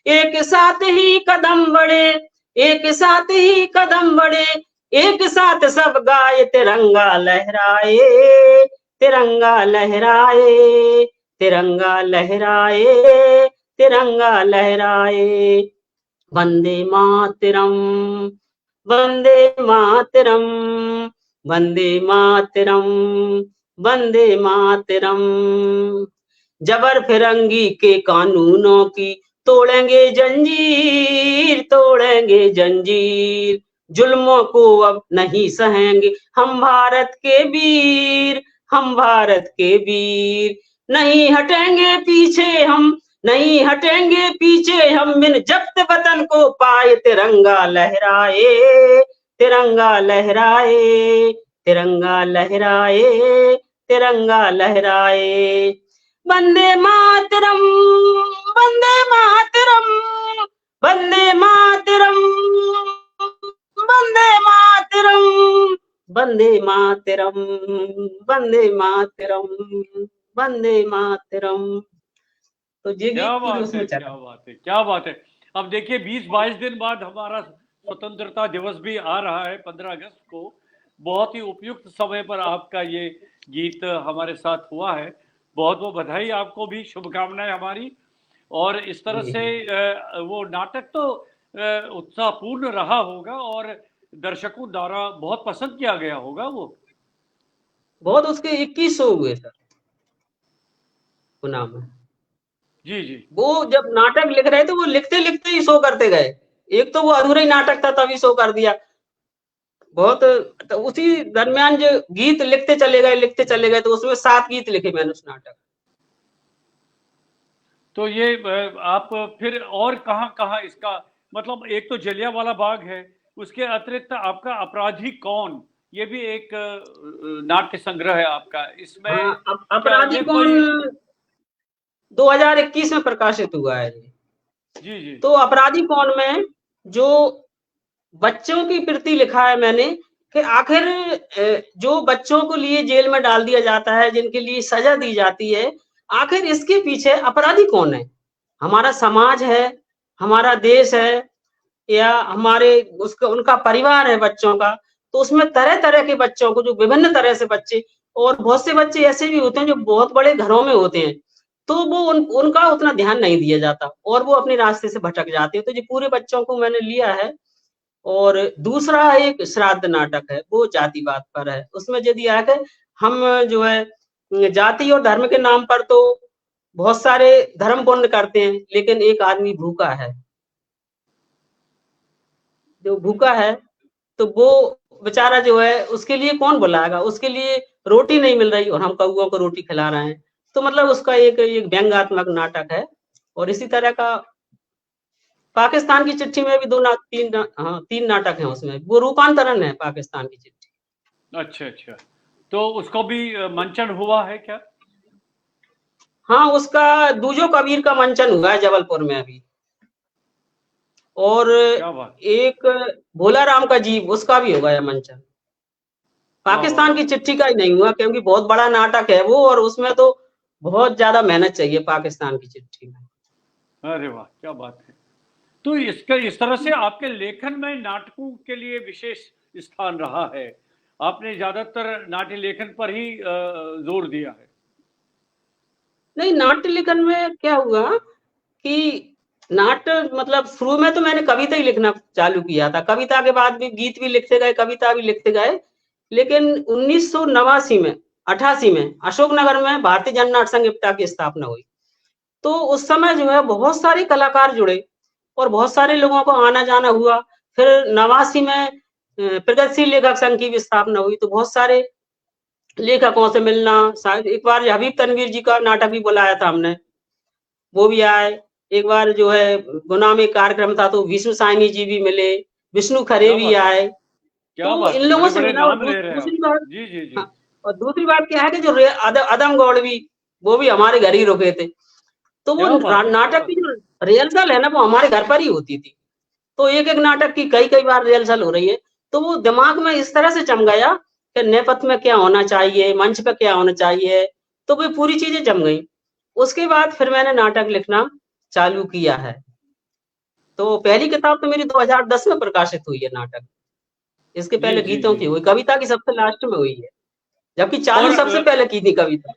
एक साथ ही कदम बढ़े, एक साथ ही कदम बढ़े, एक साथ सब गाए, तिरंगा लहराए, तिरंगा लहराए, तिरंगा लहराए, तिरंगा लहराए, वंदे मातरम, वंदे मातरम, वंदे मातरम, वंदे मातरम। जबर फिरंगी के कानूनों की तोड़ेंगे जंजीर, तोड़ेंगे जंजीर, जुल्मों को अब नहीं सहेंगे, हम भारत के वीर, हम भारत के वीर। नहीं हटेंगे पीछे हम, नहीं हटेंगे पीछे हम, बिन जब्त वतन को पाए, तिरंगा लहराए, तिरंगा लहराए, तिरंगा लहराए, तिरंगा लहराए, वंदे मातरम, वंदे मातरम, वंदे मातरम, वंदे मातरम, वंदे मातरम, वंदे मातरम, वंदे मातरम। तो ये गीत क्या पूरे बात है, उसमें क्या चला। बात है, क्या बात है। अब देखिए 20-22 दिन बाद हमारा स्वतंत्रता दिवस भी आ रहा है, 15 अगस्त को। बहुत ही उपयुक्त समय पर आपका ये गीत हमारे साथ हुआ है। बहुत बहुत बधाई, आपको भी शुभकामनाएं हमारी। और इस तरह से जी, वो नाटक तो उत्साहपूर्ण रहा होगा और दर्शकों द्वारा बहुत पसंद किया गया होगा वो। बहुत उसके 21 शो हुए सर पुणे में। जी जी। वो जब नाटक लिख रहे थे, वो लिखते लिखते ही शो करते गए। एक तो वो अधूरा ही नाटक था, तभी शो कर दिया। बहुत, तो उसी दरमियान जो गीत लिखते चले गए, लिखते चले गए, तो उसमें 7 गीत लिखे मैंने उस नाटक। तो ये आप फिर और कहाँ कहाँ इसका, मतलब एक तो जलियांवाला बाग है, उसके अतिरिक्त आपका अपराधी कौन, ये भी एक नाट्य संग्रह है आपका, इसमें हाँ, क्या अपराधी ये कौन कोई? 2021 में प्रकाशित हुआ है ये। जी जी। तो अपराधी कौन में जो बच्चों की प्रति लिखा है मैंने कि आखिर जो बच्चों को लिए जेल में डाल दिया जाता है, जिनके लिए सजा दी जाती है, आखिर इसके पीछे अपराधी कौन है? हमारा समाज है, हमारा देश है, या हमारे उसका उनका परिवार है बच्चों का। तो उसमें तरह-तरह के बच्चों को, जो विभिन्न तरह से बच्चे, और बहुत से बच्चे ऐसे भी होते हैं जो बहुत बड़े घरों में होते हैं, तो वो उनका उतना ध्यान नहीं दिया जाता और वो अपने रास्ते से भटक जाते हैं। तो ये पूरे बच्चों को मैंने लिया है। और दूसरा एक श्राद्ध नाटक है, वो जातिवाद पर है। उसमें ये दिया है कि हम जो है जाति और धर्म के नाम पर तो बहुत सारे धर्म पुण्य करते हैं, लेकिन एक आदमी भूखा है, जो भूखा है, तो वो बेचारा जो है उसके लिए कौन बुलाएगा? उसके लिए रोटी नहीं मिल रही और हम कौओं को रोटी खिला रहे हैं। तो मतलब उसका एक व्यंग्यात्मक नाटक है। और इसी तरह का पाकिस्तान की चिट्ठी में भी 3 नाटक हैं उसमें। वो रूपांतरण है पाकिस्तान की चिट्ठी। अच्छा अच्छा, तो उसको भी मंचन हुआ है क्या? हाँ, उसका दूजो कबीर का मंचन हुआ है जबलपुर में अभी। और क्या बात, एक भोला राम का जीव, उसका भी हो गया मंचन। वाह वाह पाकिस्तान वाह, की चिट्ठी का ही नहीं हुआ, क्योंकि बहुत बड़ा नाटक है वो, और उसमें तो बहुत ज्यादा मेहनत चाहिए पाकिस्तान की चिट्ठी में। अरे वाह क्या बात है। तो इसका इस तरह से आपके लेखन में नाटकों के लिए विशेष स्थान रहा है। आपने ज्यादातर नाट्य लेखन पर ही जोर दिया है। नहीं, नाट्य लेखन में क्या हुआ कि नाट्य मतलब शुरू में तो मैंने कविता ही लिखना चालू किया था। कविता के बाद भी गीत भी लिखते गए, कविता भी लिखते गए। लेकिन 1989 में 88 में अशोकनगर में भारतीय जन नाट्य संघ इप्टा की स्थापना हुई। तो उस समय जो है बहुत सारे कलाकार जुड़े और बहुत सारे लोगों को आना जाना हुआ। फिर 89 में प्रगतिशील लेखक संघ की भी स्थापना हुई, तो बहुत सारे लेखकों से मिलना। शायद एक बार हबीब तनवीर जी का नाटक भी बुलाया था हमने, वो भी आए। एक बार जो है गुना में कार्यक्रम था, तो विष्णु साइनी जी भी मिले, विष्णु खरे क्या भी बात है, आए। क्या तो बात इन है, लोगों बड़े से बड़े मिला। और नाम ले रहे हैं आप। दूसरी बात, जी जी जी। हाँ, और दूसरी बात क्या है कि जो अदम गौड़ भी, वो भी हमारे घर ही रुके थे। तो वो क्या बात है, क्या नाटक बात की जो रिहर्सल है ना, वो हमारे घर पर ही होती थी। तो एक एक नाटक की कई कई बार रिहर्सल हो रही है। तो वो दिमाग में इस तरह से जम गया कि नेपथ्य में क्या होना चाहिए, मंच पे क्या होना चाहिए, तो वो पूरी चीजें जम गई। उसके बाद फिर मैंने नाटक लिखना चालू किया है। तो पहली किताब तो मेरी 2010 में प्रकाशित हुई है, नाटक। इसके जी पहले जी गीतों जी। की हुई, कविता की सबसे लास्ट में हुई है, जबकि चालू और सबसे पहले की थी कविता।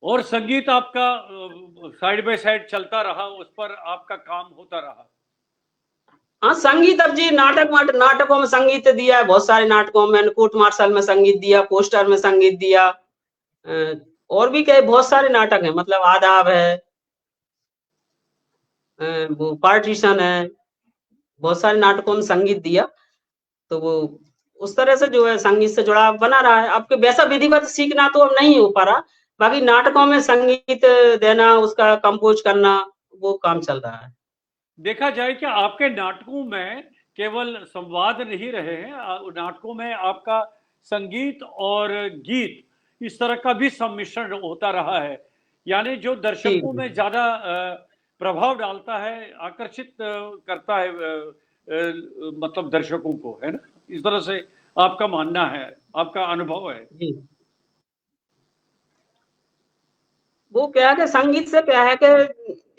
और संगीत आपका साइड बाय साइड चलता रहा, उस पर आपका काम होता रहा। हाँ, संगीत अब जी नाटकों में संगीत दिया है, बहुत सारे नाटकों में। कोर्ट मार्शल में संगीत दिया, पोस्टर में संगीत दिया। अ, और भी कई बहुत सारे नाटक हैं, मतलब आदाब है, वो पार्टीशन है, बहुत सारे नाटकों में संगीत दिया। तो वो उस तरह से जो है संगीत से जुड़ाव बना रहा है। आपके वैसा विधिवत सीखना तो अब नहीं हो पा रहा, बाकी नाटकों में संगीत देना, उसका कंपोज करना, वो काम चल रहा है। देखा जाए कि आपके नाटकों में केवल संवाद नहीं रहे हैं, नाटकों में आपका संगीत और गीत इस तरह का भी सम्मिश्रण होता रहा है। यानी जो जी दर्शकों में ज्यादा प्रभाव डालता है, आकर्षित करता है, मतलब दर्शकों को, है ना? इस तरह से आपका मानना है, आपका अनुभव है। जी। वो क्या है कि संगीत से क्या है कि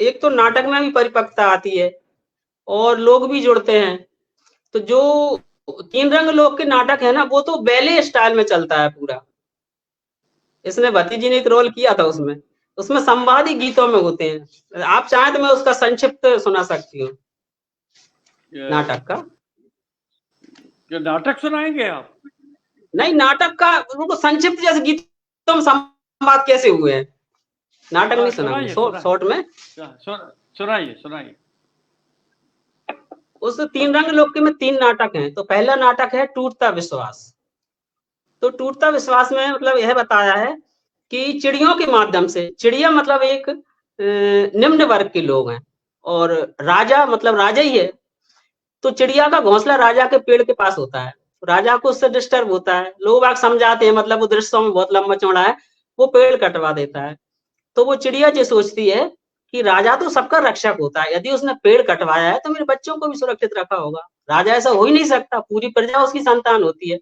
एक तो नाटक में भी परिपक्वता आती है और लोग भी जुड़ते हैं। तो जो तीन रंग लोक के नाटक है ना, वो तो बैले स्टाइल में चलता है पूरा। इसने भतीजी ने एक रोल किया था उसमें। उसमें संवादी गीतों में होते हैं। आप चाहें तो मैं उसका संक्षिप्त सुना सकती हूँ, ये- नाटक का। जो नाटक सुनाएंगे आप? नहीं, नाटक का उनको संक्षिप्त, जैसे गीतों में संवाद कैसे हुए हैं, नाटक हाँ नहीं सुनाऊंगी, सुनाइए शॉर्ट सुनाइए, शॉर्ट में। सुनाइए सुनाइए। उस तीन रंग लोक के में 3 नाटक हैं। तो पहला नाटक है टूटता विश्वास। तो टूटता विश्वास में मतलब यह बताया है कि चिड़ियों के माध्यम से, चिड़िया मतलब एक निम्न वर्ग के लोग हैं, और राजा मतलब राजा ही है। तो चिड़िया का घोंसला राजा के पेड़ के पास होता है। राजा को उससे डिस्टर्ब होता है, लोग बाग समझाते हैं, मतलब वो दृश्यों में बहुत लंबा चौड़ा है, वो पेड़ कटवा देता है। तो वो चिड़िया ये सोचती है कि राजा तो सबका रक्षक होता है, यदि उसने पेड़ कटवाया है तो मेरे बच्चों को भी सुरक्षित रखा होगा। राजा ऐसा हो ही नहीं सकता, पूरी प्रजा उसकी संतान होती है,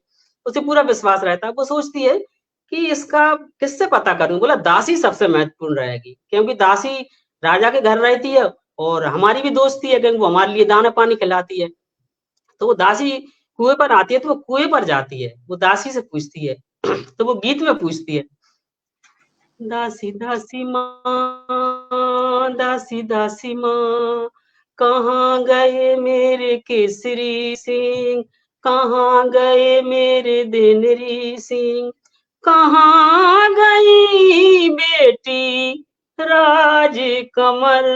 उसे पूरा विश्वास रहता है। वो सोचती है कि इसका किससे पता करूं। बोला दासी सबसे महत्वपूर्ण रहेगी, क्योंकि दासी राजा के घर रहती है और हमारी भी दोस्ती है, क्योंकि वो हमारे लिए दाना पानी खिलाती है। तो वो दासी कुएं पर आती है, तो वो कुएं पर जाती है, वो दासी से पूछती है तो वो गीत में पूछती है, दासी दासी माँ, दासी दासी माँ, कहाँ गए मेरे केसरी सिंह, कहाँ गए मेरे दिनरी सिंह, कहाँ गई बेटी राजकमल,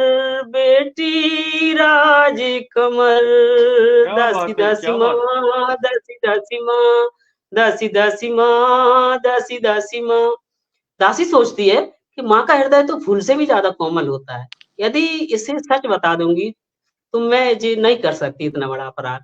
बेटी राजकमल। क्या दासी बात है, दासी क्या बात। माँ, दासी दासी माँ, दासी दासी माँ, दासी दासी माँ। दासी सोचती है कि माँ का हृदय तो फूल से भी ज्यादा कोमल होता है, यदि इसे सच बता दूंगी तो मैं ये नहीं कर सकती इतना बड़ा अपराध।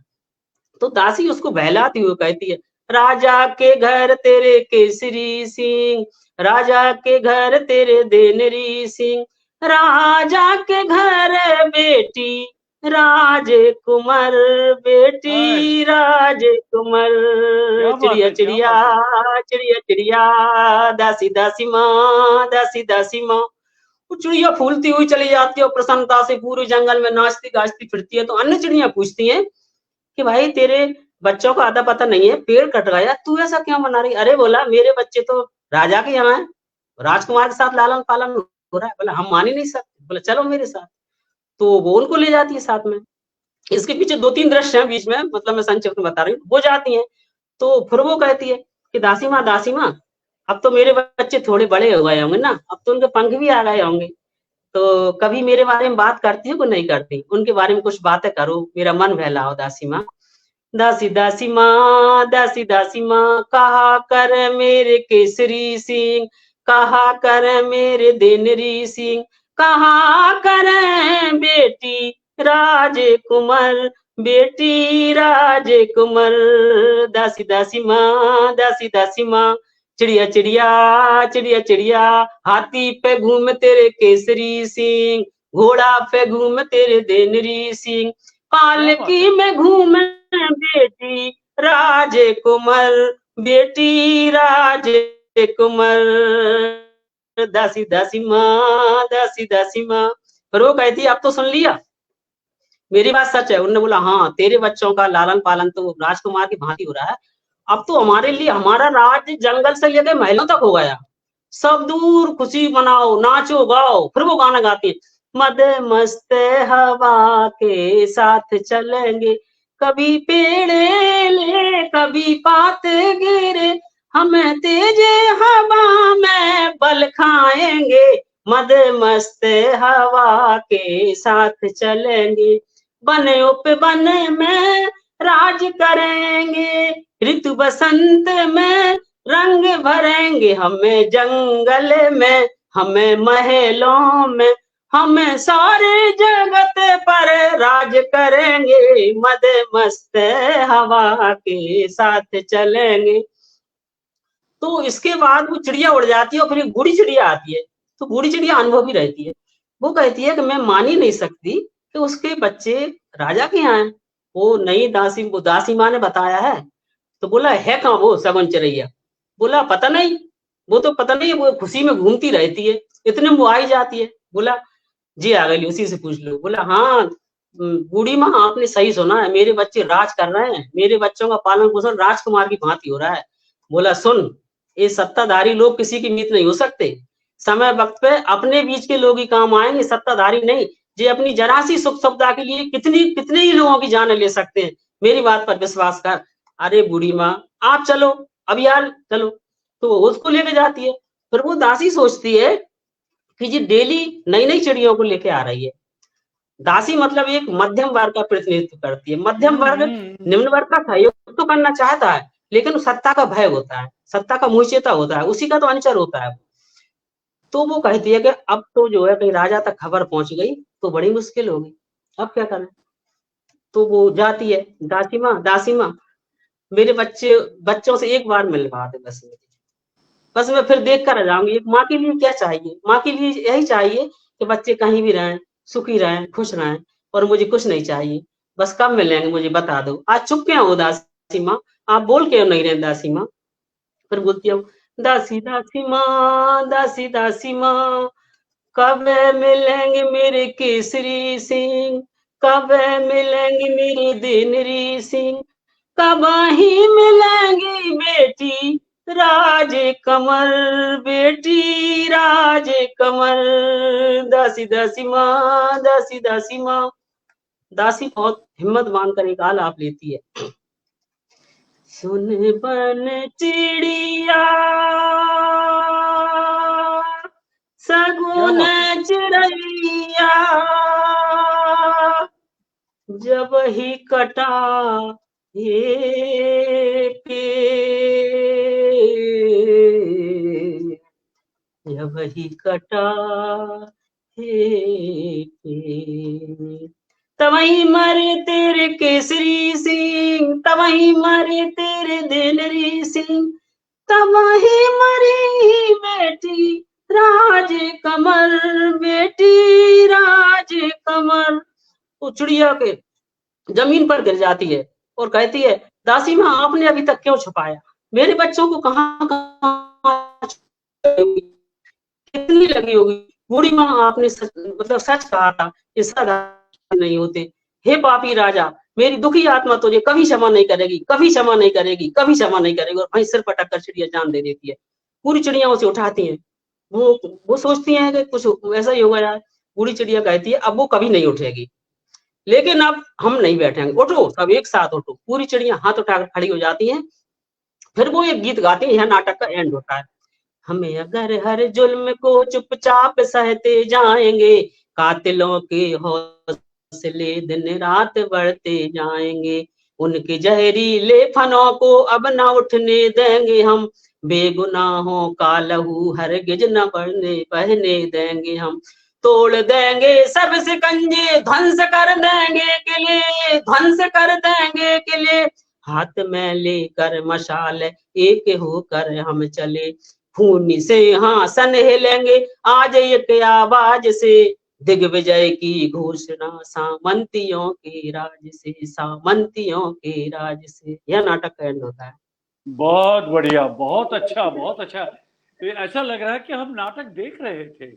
तो दासी उसको बहलाती हुई कहती है, राजा के घर तेरे केसरी सिंह, राजा के घर तेरे देनरी सिंह, राजा के घर बेटी राजकुमार, हाय, बेटी राजकुमार। क्या बात चिड़िया है, क्या चिड़िया, बात है। चिड़िया चिड़िया, दासी दासी माँ, दासी दासी माँ। वो चिड़िया फूलती हुई चली जाती है और प्रसन्नता से पूरे जंगल में नाचती गाजती फिरती है। तो अन्य चिड़िया पूछती हैं कि भाई तेरे बच्चों को आता पता नहीं है, पेड़ कट गया, तू ऐसा क्यों मना रही? अरे बोला मेरे बच्चे तो राजा के यहाँ है, राजकुमार के साथ लालन पालन हो रहा है। बोला हम मान ही नहीं सकते। बोला चलो मेरे साथ। तो वो उनको ले जाती है साथ में। इसके पीछे 2-3 दृश्य हैं बीच में, मतलब मैं संक्षिप्त में बता रही हूँ। वो जाती हैं तो फिर वो कहती है कि दासी माँ, अब तो मेरे बच्चे थोड़े बड़े हो गए होंगे ना, अब तो उनके पंख भी आ गए होंगे, तो कभी मेरे बारे में बात करती हो कि नहीं करती? उनके बारे में कुछ बातें करो, मेरा मन बहलाओ दासी माँ। दासी दासी माँ, दासी दासी माँ, कहा कर मेरे केसरी सिंह, कहा कर मेरे देनरी सिंह, कहा कर बेटी राजकुमार, बेटी राजकुमार। दासी दासी माँ, दासी दासी माँ, चिड़िया चिड़िया, चिड़िया चिड़िया, हाथी पे घूम तेरे केसरी सिंह, घोड़ा पे घूम तेरे देनरी सिंह, क्या बात है। पालकी में घूमे बेटी राजकुमार, बेटी राजकुमार। दासी दासी माँ, दासी दासी माँ। पर वो कहती अब तो सुन लिया, मेरी बात सच है। उन्होंने बोला हाँ तेरे बच्चों का लालन पालन तो राजकुमार की भांति हो रहा है, अब तो हमारे लिए हमारा राज जंगल से लेकर महलों तक हो गया, सब दूर खुशी मनाओ, नाचो गाओ। फिर वो गाना गाती है, मद मस्त हवा के साथ चलेंगे, कभी पेड़ ले कभी पात गिरे, हमें तेज हवा में बल खाएंगे, मद मस्त हवा के साथ चलेंगे, बन उपवन में राज करेंगे, ऋतु बसंत में रंग भरेंगे, हमें जंगल में, हमें महलों में, हमें सारे जगत पर राज करेंगे, मद मस्त हवा के साथ चलेंगे। तो इसके बाद वो चिड़िया उड़ जाती है और फिर एक बूढ़ी चिड़िया आती है। तो बूढ़ी चिड़िया अनुभवी रहती है, वो कहती है कि मैं मान ही नहीं सकती कि उसके बच्चे राजा के यहाँ हैं। वो नहीं, दासी माँ ने बताया है। तो बोला है कहाँ वो सगुन चिड़ैया? बोला पता नहीं, वो तो पता नहीं, वो खुशी में घूमती रहती है, इतने में वो आई जाती है। बोला जी आ गई, उसी से पूछ लो। बोला हाँ बूढ़ी माँ आपने सही सुना है, मेरे बच्चे राज कर रहे हैं, मेरे बच्चों का पालन पोषण राजकुमार की भांति हो रहा है। बोला सुन, ये सत्ताधारी लोग किसी की मीत नहीं हो सकते, समय वक्त पे अपने बीच के लोग ही काम आएंगे, सत्ताधारी नहीं। ये अपनी जरा सी सुख सुविधा के लिए कितने ही लोगों की जान ले सकते हैं, मेरी बात पर विश्वास कर। अरे बूढ़ी माँ आप चलो, अब यार चलो। तो वो उसको लेके जाती है। फिर वो दासी सोचती है कि ये डेली नई नई चिड़ियों को लेके आ रही है। दासी मतलब एक मध्यम वर्ग का प्रतिनिधित्व करती है। मध्यम वर्ग निम्न वर्ग का सहयोग तो करना चाहता है, लेकिन सत्ता का भय होता है, सत्ता का मुंहचेता होता है, उसी का तो अनुचर होता है। तो वो कहती है कि अब तो जो है कहीं राजा तक खबर पहुंच गई तो बड़ी मुश्किल होगी, अब क्या करें? तो वो जाती है, दासी माँ मेरे बच्चों से एक बार मिलवा दे बस मैं फिर देख कर आ जाऊंगी। एक माँ के लिए क्या चाहिए? माँ के लिए यही चाहिए कि बच्चे कहीं भी रहें, सुखी रहें, खुश रहें और मुझे कुछ नहीं चाहिए। बस कब मिलेंगे मुझे बता दो। आज चुप क्यों हो दासी माँ? आप बोल क्यों नहीं रहे दासी माँ? फिर बोलती हूँ, दासी दासी माँ, दासी दासी माँ, कब मिलेंगे मेरे केसरी सिंह, कब मिलेंगे मेरे दिनरी सिंह, कब ही मिलेंगी बेटी राज कमर, बेटी राज कमर, दासी दासी माँ, दासी दासी माँ। दासी बहुत हिम्मत बांधकर एक आलाप लेती है। सुन बन चिड़िया, क्या सगुन बात है। चिड़ैया, जब ही कटा एक जब ही कटा एक तवही मरे तेरे केसरी सिंह, तवही मरे तेरे दिलरी सिंह, तवही मरी बेटी राज कमर, बेटी राज कमर। वो चिड़िया के जमीन पर गिर जाती है और कहती है, दासी माँ आपने अभी तक क्यों छुपाया? मेरे बच्चों को कहाँ कहाँ कितनी लगी होगी? बूढ़ी माँ आपने सच, मतलब सच कहा था, इसका नहीं होते। हे पापी राजा, मेरी दुखी आत्मा तुझे कभी क्षमा नहीं करेगी, कभी क्षमा नहीं करेगी, कभी क्षमा नहीं करेगी। और वहीं सिर पटक कर चिड़िया जान दे देती है। पूरी चिड़िया उसे उठाती हैं। वो सोचती हैं कि कुछ ऐसा ही होगा यार। बूढ़ी चिड़िया कहती है अब वो कभी नहीं उठेगी, लेकिन अब हम नहीं बैठेंगे, उठो सब एक साथ उठो। पूरी चिड़िया हाथ उठाकर खड़ी हो जाती हैं। फिर वो एक गीत गाती है, यह नाटक का एंड होता है। हमें अगर हर जुल्म को चुपचाप सहते जाएंगे, कातिलों के हौसले दिन रात बढ़ते जाएंगे, उनके जहरीले फनों को अब न उठने देंगे हम, बेगुनाहों का लहू हरगिज न बहने देंगे हम, तोड़ देंगे सब सिकंजे, ध्वंस कर देंगे किले, ध्वंस कर देंगे किले, हाथ में लेकर मशाल एक होकर हम चले, खूनी से हासन हिलेंगे आज एक आवाज से, दिग्विजय की घोषणा सामंतियों के राज से, सामंतियों के राज से। यह नाटक का एंड होता है। बहुत बढ़िया, बहुत अच्छा, बहुत अच्छा। तो ऐसा लग रहा है कि हम नाटक देख रहे थे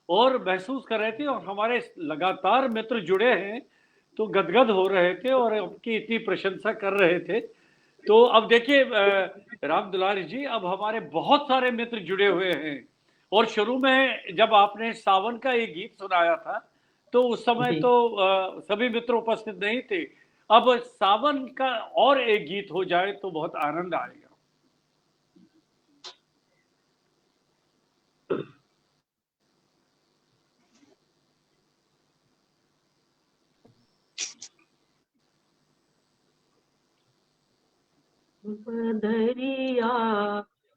और महसूस कर रहे थे, और हमारे लगातार मित्र जुड़े हैं तो गदगद हो रहे थे और आपकी इतनी प्रशंसा कर रहे थे। तो अब देखिए राम दुलारी जी, अब हमारे बहुत सारे मित्र जुड़े हुए हैं, और शुरू में जब आपने सावन का एक गीत सुनाया था तो उस समय जी तो सभी मित्र उपस्थित नहीं थे। अब सावन का और एक गीत हो जाए तो बहुत आनंद आएगा। बदरिया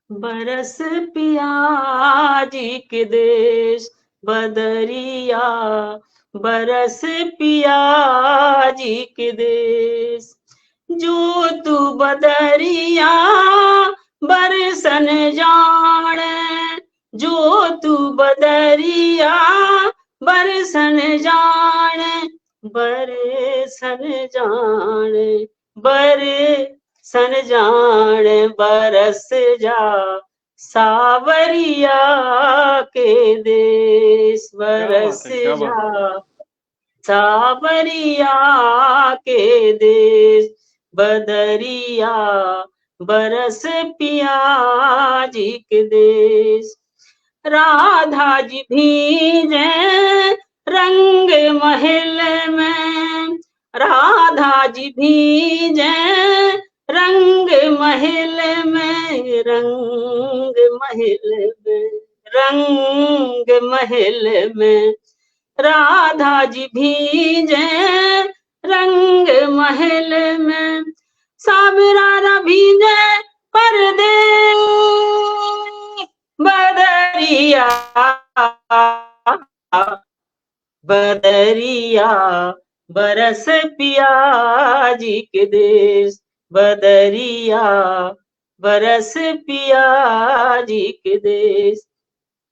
बरस पिया जी के देश, बदरिया बरस पिया जी के देश, जो तू बदरिया बरसन जाने, जो तू बदरिया बरसन जाने, बरसन जाने, सन जान बरस जा सावरिया के देश, क्या बरस बात है, क्या बात है। जा सावरिया के देश, बदरिया बरस पिया जी के देश, राधा जी भीजे रंग महल में, राधा जी भीजे रंग महल में, रंग महल में, रंग महल में, राधा जी भीजे रंग महल में, साबरारा भीजे परदेश, बदरिया बदरिया बरस पिया जी के देश, बदरिया बरस पिया जी के देश।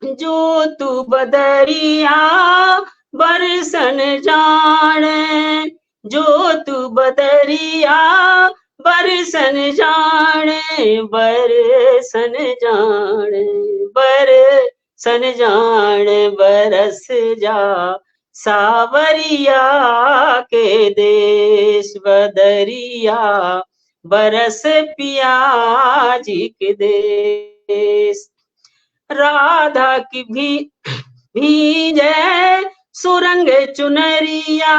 जो तू बदरिया बरसन जाने, जो तू बदरिया बरसन जाने, बरसन जाने, बरसन जाने, बरस जा सावरिया के देश, बदरिया बरस पिया जी के देश। राधा की भीजे सुरंग चुनरिया,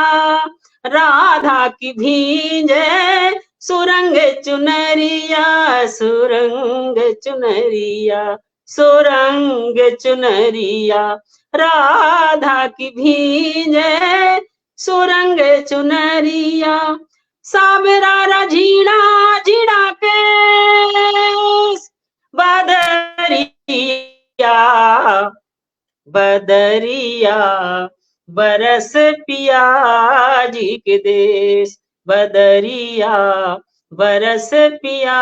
राधा की भीजे सुरंग चुनरिया, सुरंग चुनरिया, सुरंग चुनरिया, राधा की भीजे सुरंग चुनरिया। साबरारा झीड़ा झीड़ा के बदरिया, बदरिया बरस पिया जी के देश, बदरिया बरस पिया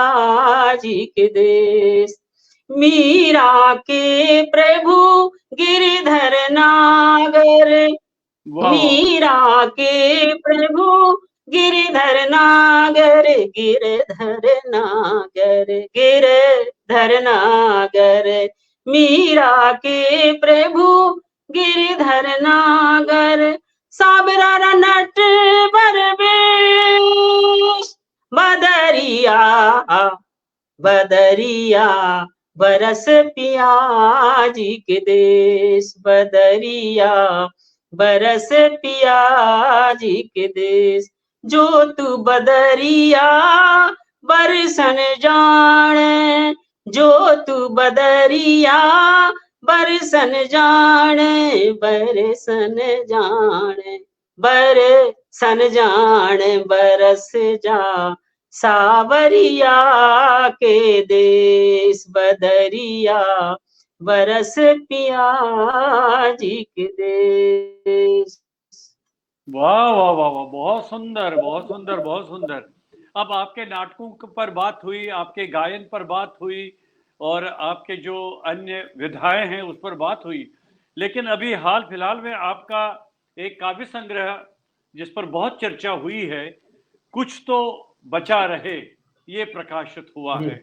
जी के देश। मीरा के प्रभु गिरधर नागर, मीरा के प्रभु गिरधर नागर, गिरधर नागर, गिरधर नागर, मीरा के प्रभु गिरधर नागर। साबरारा नट बरवेश, बदरिया बदरिया बरस पिया जी के देश, बदरिया बरस पिया जी के देश। जो तू बदरिया बरसन जाने, जो तू बदरिया बरसन जाने, बरसन जाने, बरसन जाने, बरस जा सावरिया के देश, बदरिया बरस पिया जी के देश। वाह वाह वाह वाह, बहुत सुंदर, बहुत सुंदर, बहुत सुंदर। अब आपके नाटकों पर बात हुई, आपके गायन पर बात हुई, और आपके जो अन्य विधाएं हैं उस पर बात हुई, लेकिन अभी हाल फिलहाल में आपका एक काव्य संग्रह जिस पर बहुत चर्चा हुई है, कुछ तो बचा रहे, ये प्रकाशित हुआ है।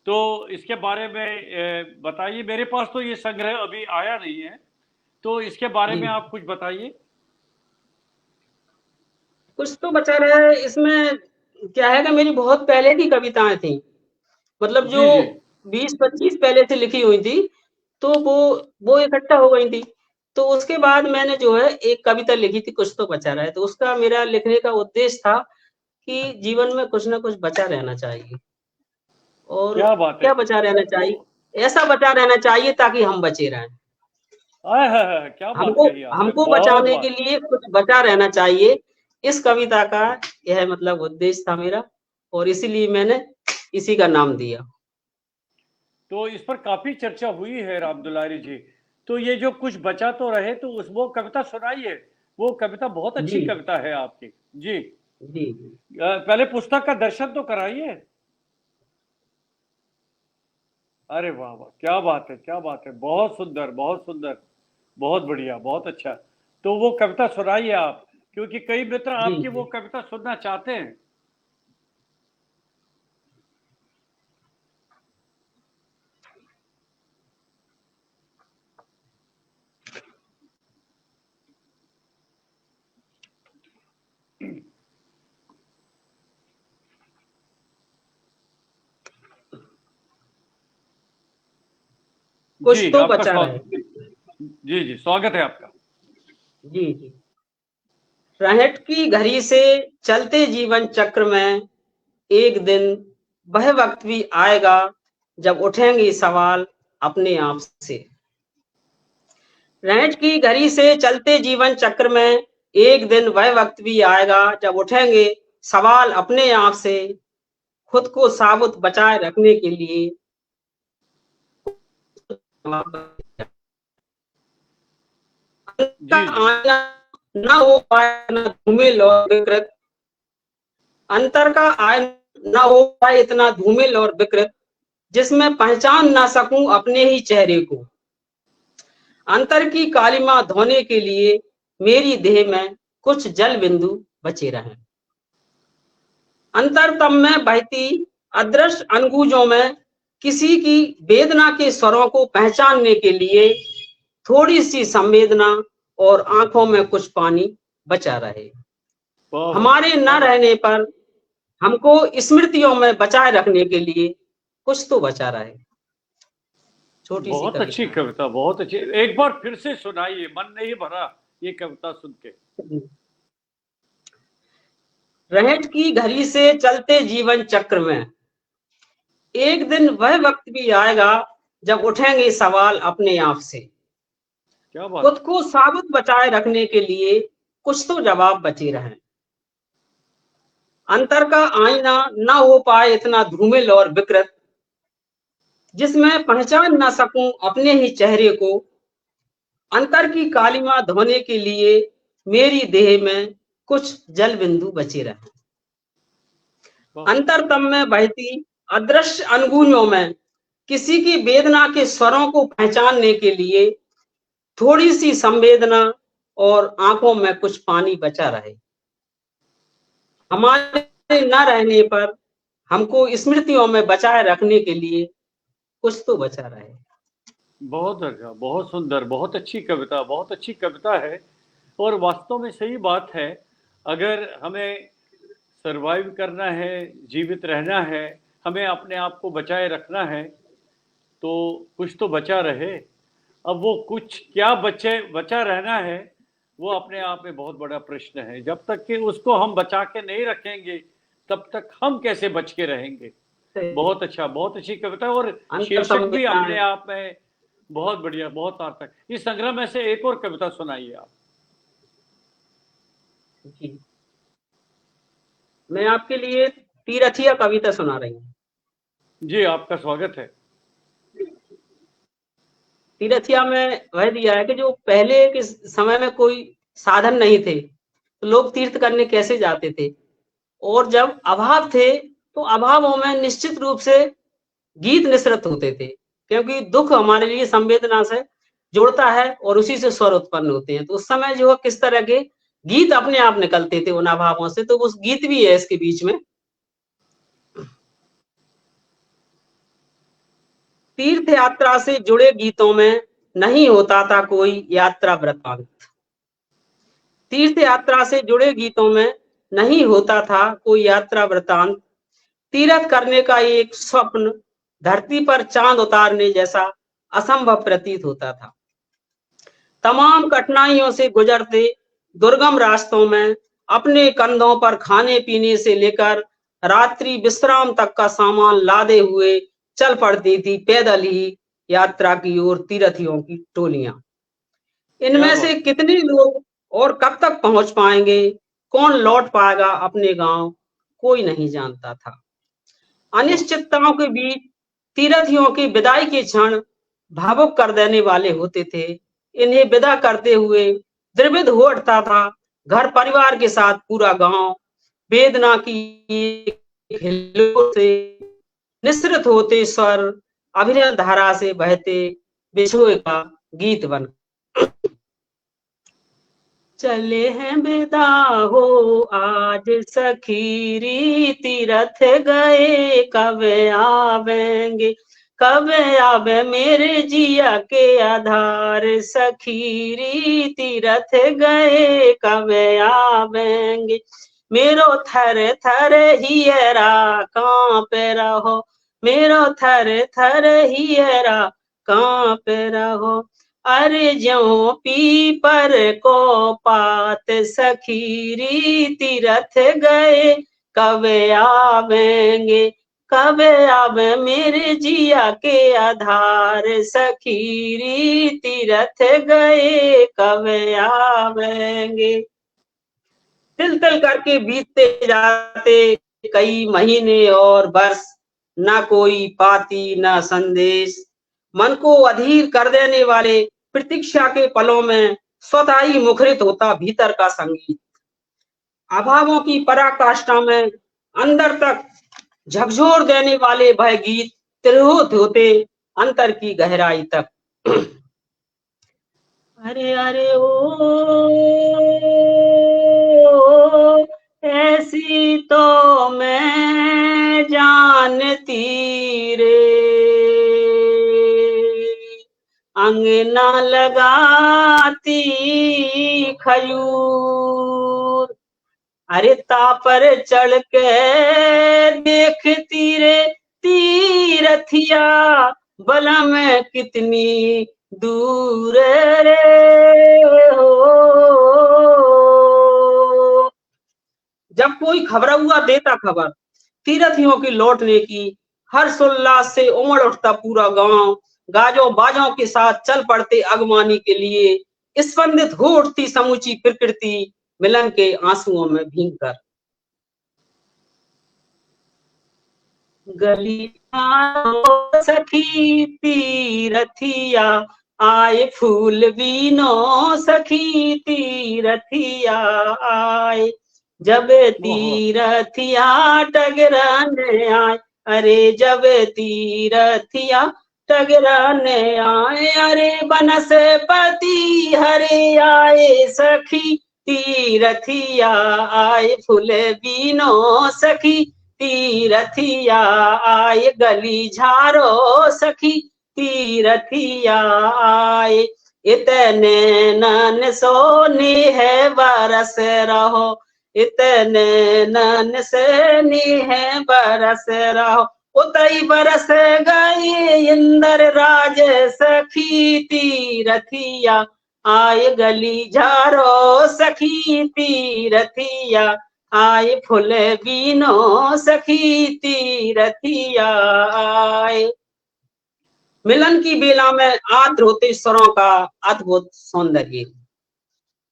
तो इसके बारे में बताइए। मेरे पास तो ये संग्रह अभी आया नहीं है, तो इसके बारे में आप कुछ बताइए। कुछ तो बचा रहा है, इसमें क्या है ना, मेरी बहुत पहले की कविताएं थी, मतलब जो 20-25 पहले से लिखी हुई थी, तो वो इकट्ठा हो गई थी। तो उसके बाद मैंने जो है एक कविता लिखी थी, कुछ तो बचा रहा है। तो उसका मेरा लिखने का उद्देश्य था कि जीवन में कुछ ना कुछ बचा रहना चाहिए। और क्या बात है, क्या बचा रहना चाहिए, ऐसा बचा रहना चाहिए ताकि हम बचे रहें। क्या बात हमको कही आपने, हमको बहुत बचाने के बात। लिए कुछ बचा रहना चाहिए, इस कविता का यह मतलब उद्देश्य था मेरा, और इसीलिए मैंने इसी का नाम दिया। तो इस पर काफी चर्चा हुई है राम दुलारी जी। तो ये जो कुछ बचा तो रहे, तो उस वो कविता सुनाइए। वो कविता बहुत अच्छी जी कविता है आपकी जी। जी। पहले पुस्तक का दर्शन तो कराइए। अरे वाह वाह, क्या बात है, क्या बात है, बहुत सुंदर, बहुत सुंदर, बहुत बढ़िया, बहुत अच्छा। तो वो कविता सुनाइए आप, क्योंकि कई मित्र जी आपकी वो जी। कविता सुनना चाहते हैं। कुछ जी तो आपका बचा रहे। स्वागत। जी जी, स्वागत है आपका। जी जी। रहट की घड़ी से चलते जीवन चक्र में एक दिन वह वक्त भी आएगा जब उठेंगे सवाल अपने आप से। रहट की घड़ी से चलते जीवन चक्र में एक दिन वह वक्त भी आएगा जब उठेंगे सवाल अपने आप से। खुद को साबुत बचाए रखने के लिए जी जी। आना न हो पाए न धूमिल और विकृत, अंतर का आय न हो पाए इतना धूमिल और विकृत, जिसमें पहचान ना सकूं अपने ही चेहरे को। अंतर की कालिमा धोने के लिए मेरी देह में कुछ जल बिंदु बचे रहें। अंतरतम में बहती अदृश्य अनगुंजों में किसी की वेदना के स्वरों को पहचानने के लिए थोड़ी सी संवेदना और आंखों में कुछ पानी बचा रहे। वाह, हमारे न रहने पर हमको स्मृतियों में बचाए रखने के लिए कुछ तो बचा रहे। छोटी सी बहुत अच्छी कविता। कविता, बहुत अच्छी। एक बार फिर से सुनाइए, मन नहीं भरा ये कविता सुन के। रहट की घड़ी से चलते जीवन चक्र में एक दिन वह वक्त भी आएगा जब उठेंगे सवाल अपने आप से। क्या बात। खुद को साबित बचाए रखने के लिए कुछ तो जवाब बचे रहें। अंतर का आईना न हो पाए इतना धूमिल और विकृत जिसमें पहचान न सकूं अपने ही चेहरे को। अंतर की कालिमा धोने के लिए मेरी देह में कुछ जल बिंदु बचे रहें। अंतरतम में बहती अदृश्य अनगुंजों में किसी की वेदना के स्वरों को पहचानने के लिए थोड़ी सी संवेदना और आंखों में कुछ पानी बचा रहे। हमारे न रहने पर हमको स्मृतियों में बचाए रखने के लिए कुछ तो बचा रहे। बहुत अच्छा, बहुत सुंदर, बहुत अच्छी कविता, बहुत अच्छी कविता है। और वास्तव में सही बात है, अगर हमें सरवाइव करना है, जीवित रहना है, हमें अपने आप को बचाए रखना है, तो कुछ तो बचा रहे। अब वो कुछ क्या बचा रहना है, वो अपने आप में बहुत बड़ा प्रश्न है। जब तक कि उसको हम बचा के नहीं रखेंगे, तब तक हम कैसे बच के रहेंगे। बहुत अच्छा, बहुत अच्छी कविता। और शीर्षक भी अपने आप में बहुत बढ़िया, बहुत सार्थक। इस संग्रह में से एक और कविता सुनाइए आप। जी, मैं आपके लिए तीरथिया कविता सुना रही हूँ। जी, आपका स्वागत है। तीरथिया में वह दिया है कि जो पहले के समय में कोई साधन नहीं थे तो लोग तीर्थ करने कैसे जाते थे, और जब अभाव थे तो अभावों में निश्चित रूप से गीत निसृत होते थे, क्योंकि दुख हमारे लिए संवेदना से जुड़ता है और उसी से स्वर उत्पन्न होते हैं। तो उस समय जो किस तरह के गीत अपने आप निकलते थे उन अभावों से, तो उस गीत भी है इसके बीच में। तीर्थ यात्रा से जुड़े गीतों में नहीं होता था कोई यात्रा वृतांत। तीर्थ यात्रा से जुड़े गीतों में नहीं होता था कोई यात्रा वृतांत। तीर्थ करने का एक स्वप्न धरती पर चांद उतारने जैसा असंभव प्रतीत होता था। तमाम कठिनाइयों से गुजरते दुर्गम रास्तों में अपने कंधों पर खाने पीने से लेकर रात्रि विश्राम तक का सामान लादे हुए चल पड़ती थी पैदल ही यात्रा की ओर तीर्थियों की टोलियां। इनमें से कितने लोग और कब तक पहुंच पाएंगे, कौन लौट पाएगा अपने गांव, कोई नहीं जानता था। अनिश्चितताओं के बीच तीर्थियों की विदाई के क्षण भावुक कर देने वाले होते थे। इन्हें विदा करते हुए द्रवित हो उठता था घर परिवार के साथ पूरा गांव। वेदना की हिलों से निसृत होते स्वर अभिनय धारा से बहते बिछोए का गीत बन। चले हैं विदा हो आज सखीरी तीरथ गए कब आवेंगे, कब आवे मेरे जिया के आधार सखीरी तीरथ गए कब आवेंगे। मेरो थर थर हियरा कांप रहो, मेरो थर थर हियरा कांप रहो। अरे ज्यों पीपर को पात सखीरी तीरथ गए कब आवेंगे, कब आवे मेरे जिया के आधार सखीरी तीरथ गए कब आवेंगे। तिल तिल करके बीतते जाते कई महीने और वर्ष, ना कोई पाती ना संदेश। मन को अधीर कर देने वाले प्रतीक्षा के पलों में स्वतः ही मुखरित होता भीतर का संगीत। अभावों की पराकाष्ठा में अंदर तक झकझोर देने वाले वह गीत तिरोहित होते अंतर की गहराई तक। अरे अरे ओ ऐसी तो मैं जानती रे, अंगना लगाती खजूर, अरे तापर चढ़ के देखती रे तीरथिया, बला में कितनी दूर रे हो। जब कोई खबरउआ देता खबर तीरथियों की लौटने की, हर्षोल्लास से उमड़ उठता पूरा गांव, गाजों बाजों के साथ चल पड़ते अगवानी के लिए, स्पंदित हो उठती समूची प्रकृति, मिलन के आंसुओं में भीग कर। गली सखी तीरथिया, आए फूल बीनो सखी तीरथिया आए, जब ओहो, तीरथिया टगराने आए, अरे जब तीरथिया टगराने आए, अरे बनस्पति हरे आए सखी तीरथिया आए, फूल बीनो सखी तीरथिया आए, गली झारो सखी तीरथिया आए, इतने नन सोने है बरस रहो, इतने नन से है बरस रहो, उतई बरस गए इंद्र राज सखी तीरथिया आए, गली झारो सखी तीरथिया आए, फूल बीनो सखी तीरथिया आए। मिलन की बेला में आर्द्र होते स्वरों का अद्भुत सौंदर्य,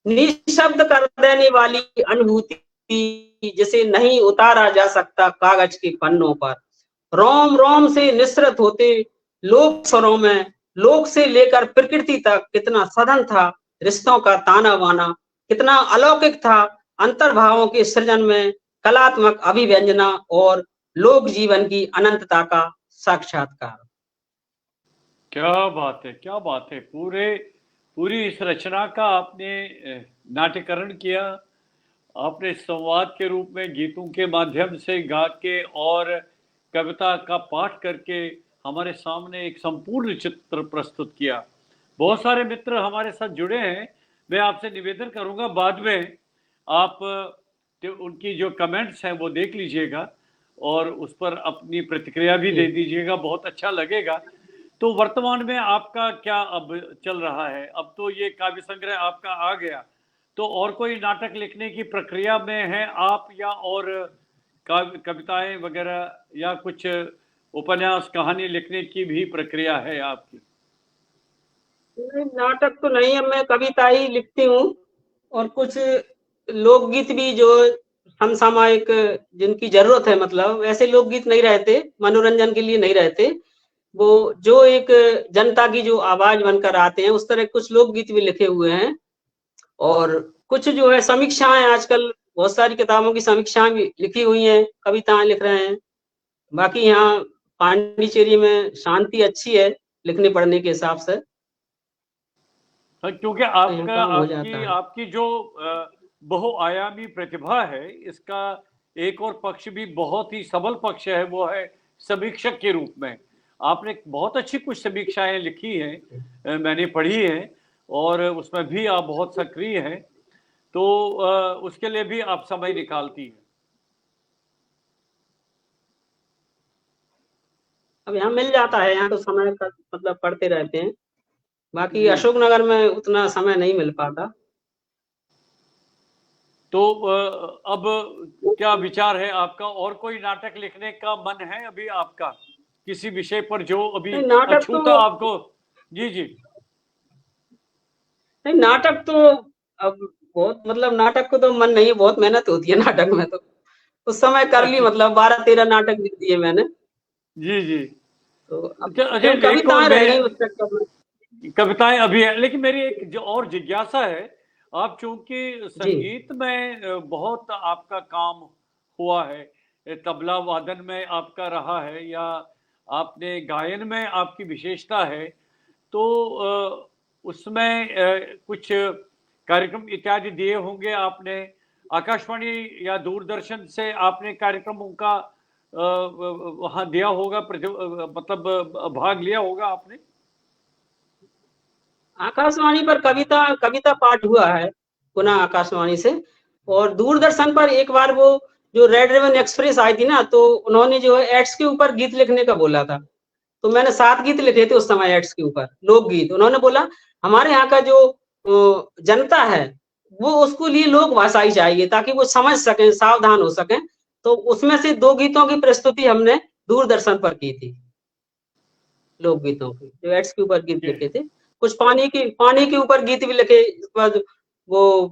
निशब्द कर देने वाली अनुभूति जिसे नहीं उतारा जा सकता कागज के पन्नों पर, रोम रोम से निसृत होते लोक स्वरों में, लोक से लेकर प्रकृति तक कितना सघन था रिश्तों का ताना बाना, कितना अलौकिक था अंतर्भावों के सृजन में कलात्मक अभिव्यंजना और लोक जीवन की अनंतता का साक्षात्कार। क्या बात है, क्या बात है। पूरी इस रचना का आपने नाट्यकरण किया। आपने संवाद के रूप में गीतों के माध्यम से गा के और कविता का पाठ करके हमारे सामने एक संपूर्ण चित्र प्रस्तुत किया। बहुत सारे मित्र हमारे साथ जुड़े हैं। मैं आपसे निवेदन करूंगा बाद में आप उनकी जो कमेंट्स हैं वो देख लीजिएगा और उस पर अपनी प्रतिक्रिया भी दे दीजिएगा, बहुत अच्छा लगेगा। तो वर्तमान में आपका क्या अब चल रहा है? अब तो ये काव्य संग्रह आपका आ गया, तो और कोई नाटक लिखने की प्रक्रिया में है आप, या और कविताएं वगैरह या कुछ उपन्यास कहानी लिखने की भी प्रक्रिया है आपकी? नाटक तो नहीं है, मैं कविता ही लिखती हूँ और कुछ लोकगीत भी जो समसामयिक जिनकी जरूरत है, मतलब ऐसे लोकगीत नहीं रहते, मनोरंजन के लिए नहीं रहते, वो जो एक जनता की जो आवाज बनकर आते हैं उस तरह कुछ लोकगीत भी लिखे हुए हैं। और कुछ जो है समीक्षाएं, आजकल बहुत सारी किताबों की समीक्षाएं भी लिखी हुई हैं, कविताएं लिख रहे हैं। बाकी यहाँ पांडिचेरी में शांति अच्छी है लिखने पढ़ने के हिसाब से, हाँ, क्योंकि तो यहाँ आपका काम हो जाता आपकी है। आपकी जो बहुआयामी प्रतिभा है, इसका एक और पक्ष भी बहुत ही सबल पक्ष है, वो है समीक्षक के रूप में। आपने बहुत अच्छी कुछ समीक्षाएं लिखी हैं, मैंने पढ़ी है, और उसमें भी आप बहुत सक्रिय हैं, तो उसके लिए भी आप समय निकालती हैं। अब यहाँ मिल जाता है, यहाँ तो समय का मतलब पढ़ते रहते हैं, बाकी जी, अशोकनगर में उतना समय नहीं मिल पाता। तो अब क्या विचार है आपका? और कोई नाटक लिखने का मन है अभी आपका, किसी विषय पर जो अभी नहीं नाटक तो अछूता आपको? जी जी। नहीं नाटक तो अब बहुत, मतलब नाटक को तो मन नहीं है, बहुत मेहनत होती है नाटक में तो। उस समय कर ली, अच्छा, मतलब 12-13 नाटक लिख दिए मैंने, जी जी। तो अब अच्छा अच्छा, केवल देखो कविताएं रह मैं गई उस चक्कर में। कविताएं अभी है, लेकिन मेरी एक जो और जिज्ञासा है, आप चूंकि जी संगीत में बहुत आपका काम हुआ है, तबला वादन में आपका रहा है, या आपने गायन में आपकी विशेषता है, तो उसमें कुछ कार्यक्रम इत्यादि दिए होंगे आपने, आकाशवाणी या दूरदर्शन से आपने कार्यक्रमों का वहाँ दिया होगा, मतलब भाग लिया होगा आपने? आकाशवाणी पर कविता कविता पाठ हुआ है पुनः आकाशवाणी से, और दूरदर्शन पर एक बार वो जो रेड रिबन एक्सप्रेस आई थी ना, तो उन्होंने जो है एड्स के ऊपर गीत लिखने का बोला था, तो मैंने 7 गीत लिखे थे उस समय एड्स के ऊपर, लोकगीत। उन्होंने बोला हमारे यहाँ का जो जनता है वो उसको लिए लोक भाषा ही चाहिए ताकि वो समझ सकें, सावधान हो सकें। तो उसमें से 2 गीतों की प्रस्तुति हमने दूरदर्शन पर की थी, लोकगीतों की, जो एड्स के ऊपर गीत लिखे थे। कुछ पानी के ऊपर गीत भी लिखे। इसके बाद वो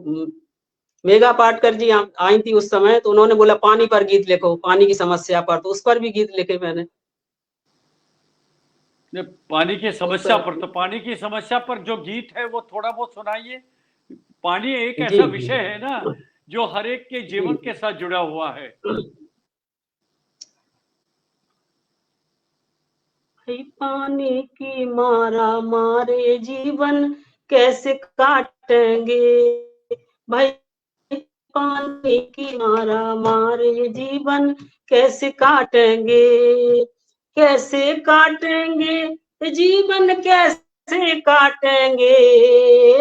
मेघा पाटकर जी आई थी उस समय, तो उन्होंने बोला पानी पर गीत लिखो, पानी की समस्या पर, तो उस पर भी गीत लिखे मैंने। पानी की समस्या पर, तो पानी की समस्या पर जो गीत है वो थोड़ा बहुत सुनाइए। पानी एक ऐसा विषय है ना जो हर एक के जीवन के साथ जुड़ा हुआ है। पानी की मारा मारे जीवन कैसे काटेंगे, भाई पानी की मारा मारे जीवन कैसे काटेंगे, कैसे काटेंगे जीवन कैसे काटेंगे,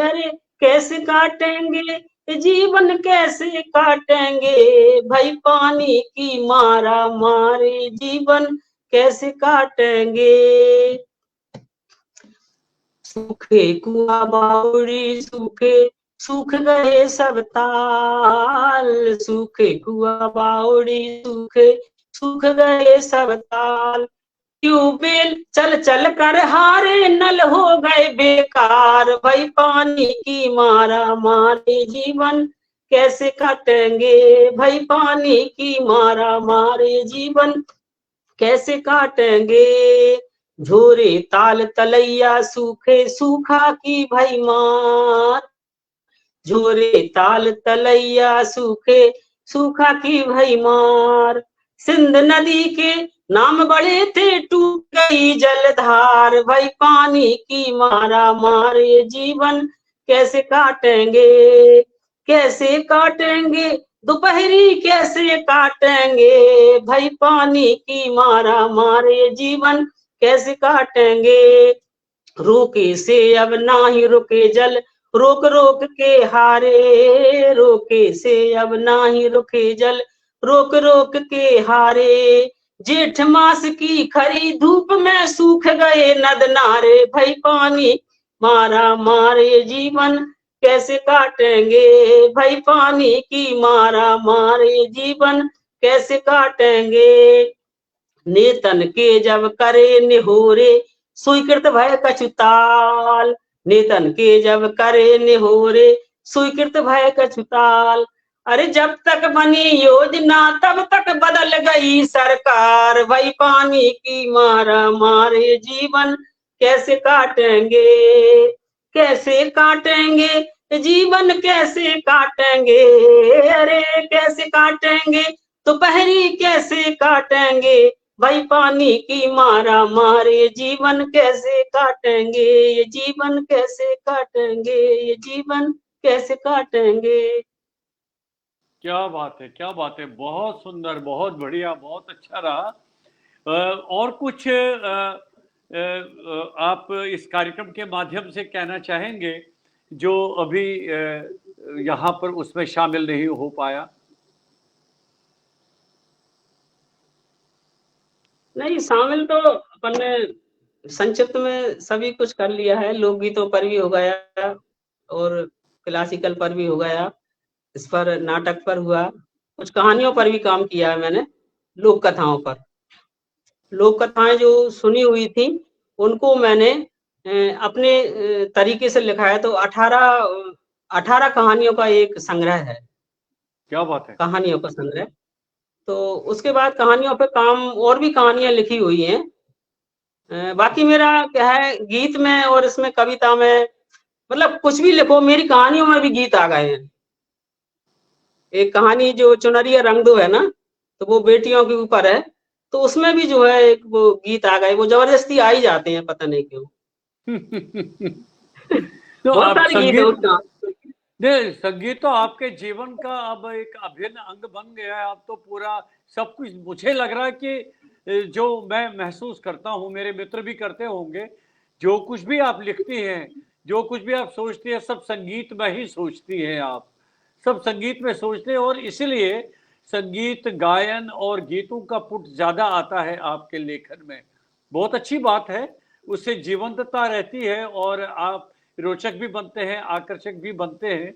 अरे कैसे काटेंगे जीवन कैसे काटेंगे, भाई पानी की मारा मारे जीवन कैसे काटेंगे। सूखे कुआं बावड़ी सूखे सूख गए सब ताल, सूखे कुआं बावड़ी सूखे सूख गए सब ताल, ट्यूबवेल चल चल कर हारे नल हो गए बेकार, भाई पानी की मारा मारे जीवन कैसे काटेंगे, भाई पानी की मारा मारे जीवन कैसे काटेंगे। झोरे ताल तलैया सूखे सूखा की भाई मार, झोरे ताल तलैया सूखे सूखा की भाई मार, सिंध नदी के नाम बड़े थे टूट गई जलधार, भाई पानी की मारा मारे जीवन कैसे काटेंगे, कैसे काटेंगे दोपहरी कैसे काटेंगे, भाई पानी की मारा मारे जीवन कैसे काटेंगे। रोके से अब ना ही रुके जल रोक रोक के हारे, रोके से अब ना ही रुके जल रोक रोक के हारे, जेठ मास की खरी धूप में सूख गए नद नारे, भाई पानी मारा मारे जीवन कैसे काटेंगे, भाई पानी की मारा मारे जीवन कैसे काटेंगे। नेतन के जब करे निहोरे स्वीकृत भय कछुताल, नेतन के जब करे निहोरे स्वीकृत भय कछुताल, अरे जब तक बनी योजना तब तक बदल गई सरकार, भाई पानी की मारा मारे जीवन कैसे काटेंगे, कैसे काटेंगे जीवन कैसे काटेंगे, अरे कैसे काटेंगे दोपहरी कैसे काटेंगे, भाई पानी की मारा मारे जीवन कैसे काटेंगे, ये जीवन कैसे काटेंगे, ये जीवन कैसे काटेंगे। क्या बात है, क्या बात है, बहुत सुंदर, बहुत बढ़िया, बहुत अच्छा रहा। और कुछ आप इस कार्यक्रम के माध्यम से कहना चाहेंगे जो अभी यहाँ पर उसमें शामिल नहीं हो पाया? नहीं, शामिल तो अपन ने संक्षिप्त में सभी कुछ कर लिया है, लोकगीतों पर भी हो गया और क्लासिकल पर भी हो गया, इस पर नाटक पर हुआ, कुछ कहानियों पर भी काम किया है मैंने, लोक कथाओं पर। लोक कथाएं जो सुनी हुई थी उनको मैंने अपने तरीके से लिखा है, तो 18 कहानियों का एक संग्रह है। क्या बात है, कहानियों का संग्रह। तो उसके बाद कहानियों पे काम और भी कहानियां लिखी हुई हैं। बाकी मेरा क्या है, गीत में और इसमें कविता में, मतलब कुछ भी लिखो, मेरी कहानियों में भी गीत आ गए हैं। एक कहानी जो चुनरिया रंग दो है ना, तो वो बेटियों के ऊपर है, तो उसमें भी जो है वो गीत आ गए, वो जबरदस्ती आ ही जाते हैं, पता नहीं क्यों। तो बहुत आप सारे गीत है संगीत, उसका। नहीं, संगीत तो आपके जीवन का अब एक अभिन्न अंग बन गया है। अब तो पूरा सब कुछ मुझे लग रहा है कि जो मैं महसूस करता हूँ, मेरे मित्र भी करते होंगे, जो कुछ भी आप लिखती हैं, जो कुछ भी आप सोचती हैं, सब संगीत में ही सोचती हैं आप, सब संगीत में सोचते हैं, और इसीलिए संगीत गायन और गीतों का पुट ज्यादा आता है आपके लेखन में। बहुत अच्छी बात है, उससे जीवंतता रहती है और आप रोचक भी बनते हैं, आकर्षक भी बनते हैं।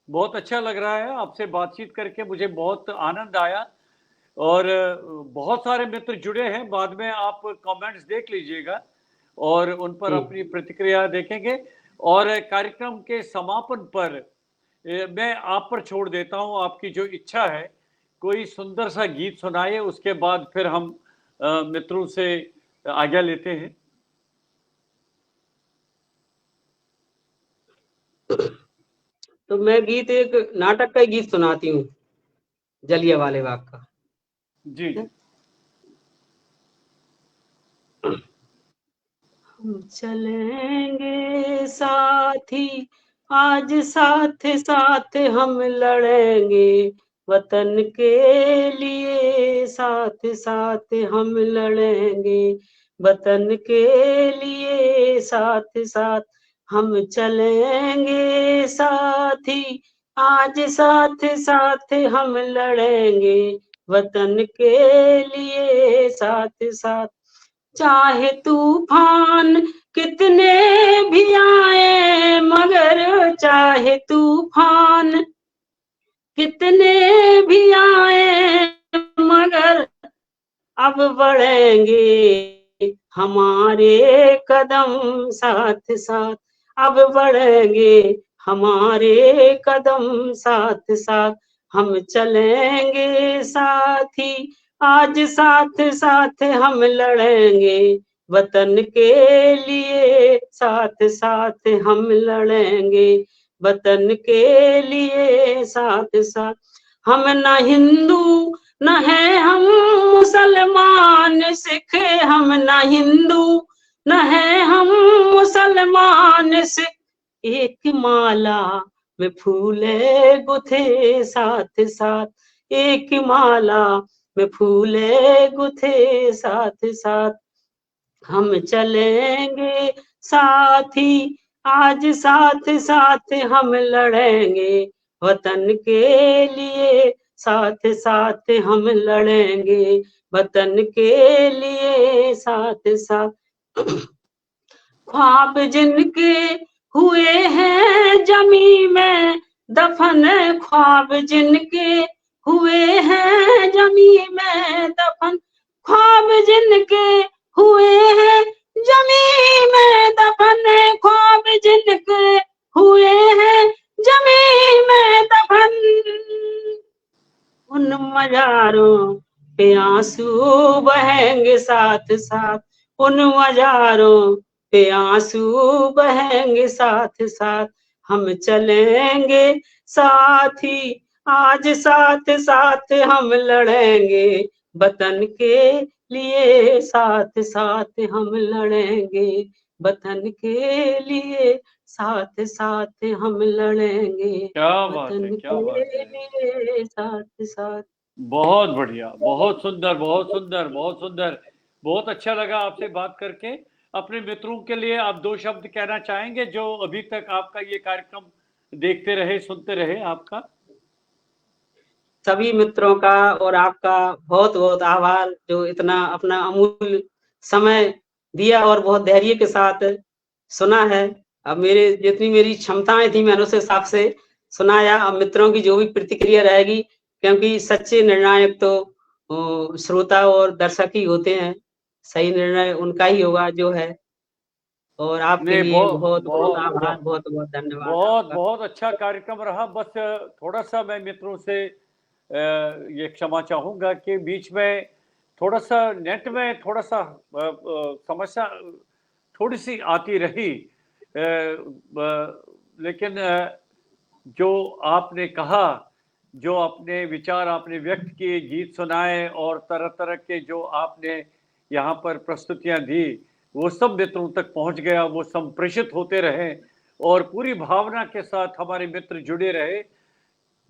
बहुत अच्छा लग रहा है आपसे बातचीत करके, मुझे बहुत आनंद आया। और बहुत सारे मित्र जुड़े हैं, बाद में आप कमेंट्स देख लीजिएगा और उन पर जी अपनी प्रतिक्रिया देखेंगे। और कार्यक्रम के समापन पर मैं आप पर छोड़ देता हूं, आपकी जो इच्छा है, कोई सुंदर सा गीत सुनाइए, उसके बाद फिर हम मित्रों से आज्ञा लेते हैं। तो मैं गीत एक नाटक का ही गीत सुनाती हूँ, जलियांवाले बाग का। जी जी। हम चलेंगे साथी, आज साथ साथ हम लड़ेंगे, वतन के लिए साथ साथ हम लड़ेंगे, वतन के लिए साथ साथ हम चलेंगे साथी, आज साथ साथ हम लड़ेंगे, वतन के लिए साथ साथ। चाहे तूफान कितने भी आए, मगर चाहे तूफान कितने भी आए, मगर अब बढ़ेंगे हमारे कदम साथ साथ, अब बढ़ेंगे हमारे कदम साथ साथ, हम चलेंगे साथी, आज साथ साथ हम लड़ेंगे, वतन के लिए साथ साथ हम लड़ेंगे, वतन के लिए साथ साथ। हम न हिंदू न है हम मुसलमान सिख, हम न हिंदू न है हम मुसलमान सिख, एक माला में फूले गुथे साथ साथ, एक माला में फूले गुथे साथ साथ, हम चलेंगे साथी, आज साथ साथ हम लड़ेंगे, वतन के लिए साथ साथ हम लड़ेंगे, वतन के लिए साथ साथ। ख्वाब जिनके हुए हैं जमी में दफन, ख्वाब जिनके हुए हैं जमी में दफन, ख्वाब जिनके हुए हैं जमी में दफन, ख्वाब जिनके हुए हैं जमी में दफन, उन मजारों पे आंसू बहेंगे साथ साथ, उन मजारों पे आंसू बहेंगे साथ साथ, हम चलेंगे साथी, आज साथ साथ हम लड़ेंगे, वतन के लिए साथ साथ हम लड़ेंगे, वतन के लिए साथ साथ हम लड़ेंगे, क्या बात है, वतन क्या बात के है। लिए साथ साथ। बहुत बढ़िया, बहुत सुंदर, बहुत सुंदर, बहुत सुंदर। बहुत अच्छा लगा आपसे बात करके। अपने मित्रों के लिए आप दो शब्द कहना चाहेंगे जो अभी तक आपका ये कार्यक्रम देखते रहे, सुनते रहे आपका? सभी मित्रों का और आपका बहुत बहुत आभार, जो इतना अपना अमूल्य समय दिया और बहुत धैर्य के साथ सुना है। अब मेरे जितनी मेरी क्षमताएं थी मैंने उस हिसाब से सुनाया। अब मित्रों की जो भी प्रतिक्रिया रहेगी, क्योंकि सच्चे निर्णायक तो श्रोता और दर्शक ही होते हैं, सही निर्णय उनका ही होगा जो है। और आपके नहीं, लिए बहुत बहुत बहुत बहुत आभार, बहुत बहुत बहुत धन्यवाद बहुत आपका। बहुत अच्छा कार्यक्रम रहा। बस थोड़ा सा मैं मित्रों से ये क्षमा चाहूंगा कि बीच में थोड़ा सा नेट में थोड़ा सा समस्या थोड़ी सी आती रही, लेकिन जो आपने कहा, जो अपने विचार आपने व्यक्त किए, गीत सुनाए और तरह तरह के जो आपने यहाँ पर प्रस्तुतियां दी, वो सब मित्रों तक पहुंच गया, वो संप्रेषित होते रहे और पूरी भावना के साथ हमारे मित्र जुड़े रहे।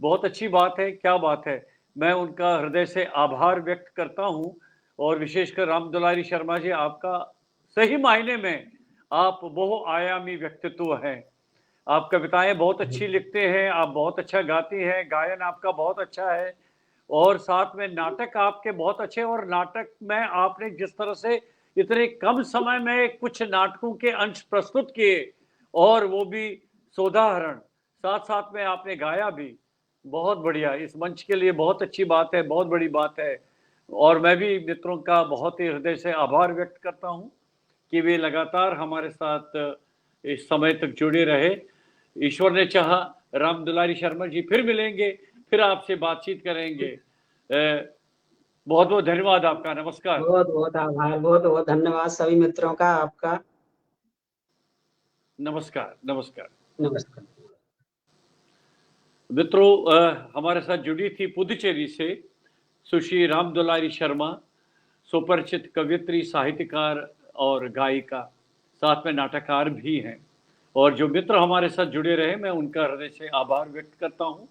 बहुत अच्छी बात है, क्या बात है। मैं उनका हृदय से आभार व्यक्त करता हूँ और विशेषकर राम दुलारी शर्मा जी, आपका सही मायने में आप बहुआयामी व्यक्तित्व हैं। आप कविताएं बहुत अच्छी लिखते हैं, आप बहुत अच्छा गाती हैं, गायन आपका बहुत अच्छा है और साथ में नाटक आपके बहुत अच्छे। और नाटक में आपने जिस तरह से इतने कम समय में कुछ नाटकों के अंश प्रस्तुत किए और वो भी सोदाहरण, साथ साथ में आपने गाया भी, बहुत बढ़िया। इस मंच के लिए बहुत अच्छी बात है, बहुत बड़ी बात है। और मैं भी मित्रों का बहुत ही हृदय से आभार व्यक्त करता हूँ कि वे लगातार हमारे साथ इस समय तक जुड़े रहे। ईश्वर ने चाहा राम दुलारी शर्मा जी फिर मिलेंगे, फिर आपसे बातचीत करेंगे। बहुत बहुत धन्यवाद आपका। नमस्कार। बहुत बहुत आभार, बहुत बहुत धन्यवाद सभी मित्रों का आपका। नमस्कार। नमस्कार नमस्कार। मित्रों, हमारे साथ जुड़ी थी पुदुचेरी से सुश्री राम दुलारी शर्मा, सुपरिचित कवियत्री, साहित्यकार और गायिका, साथ में नाटककार भी हैं। और जो मित्र हमारे साथ जुड़े रहे, मैं उनका हृदय से आभार व्यक्त करता हूँ।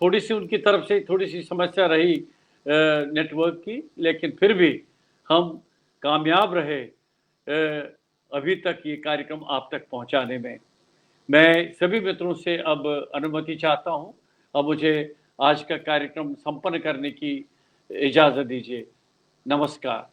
थोड़ी सी उनकी तरफ से थोड़ी सी समस्या रही नेटवर्क की, लेकिन फिर भी हम कामयाब रहे अभी तक ये कार्यक्रम आप तक पहुंचाने में। मैं सभी मित्रों से अब अनुमति चाहता हूं। अब मुझे आज का कार्यक्रम संपन्न करने की इजाज़त दीजिए। नमस्कार।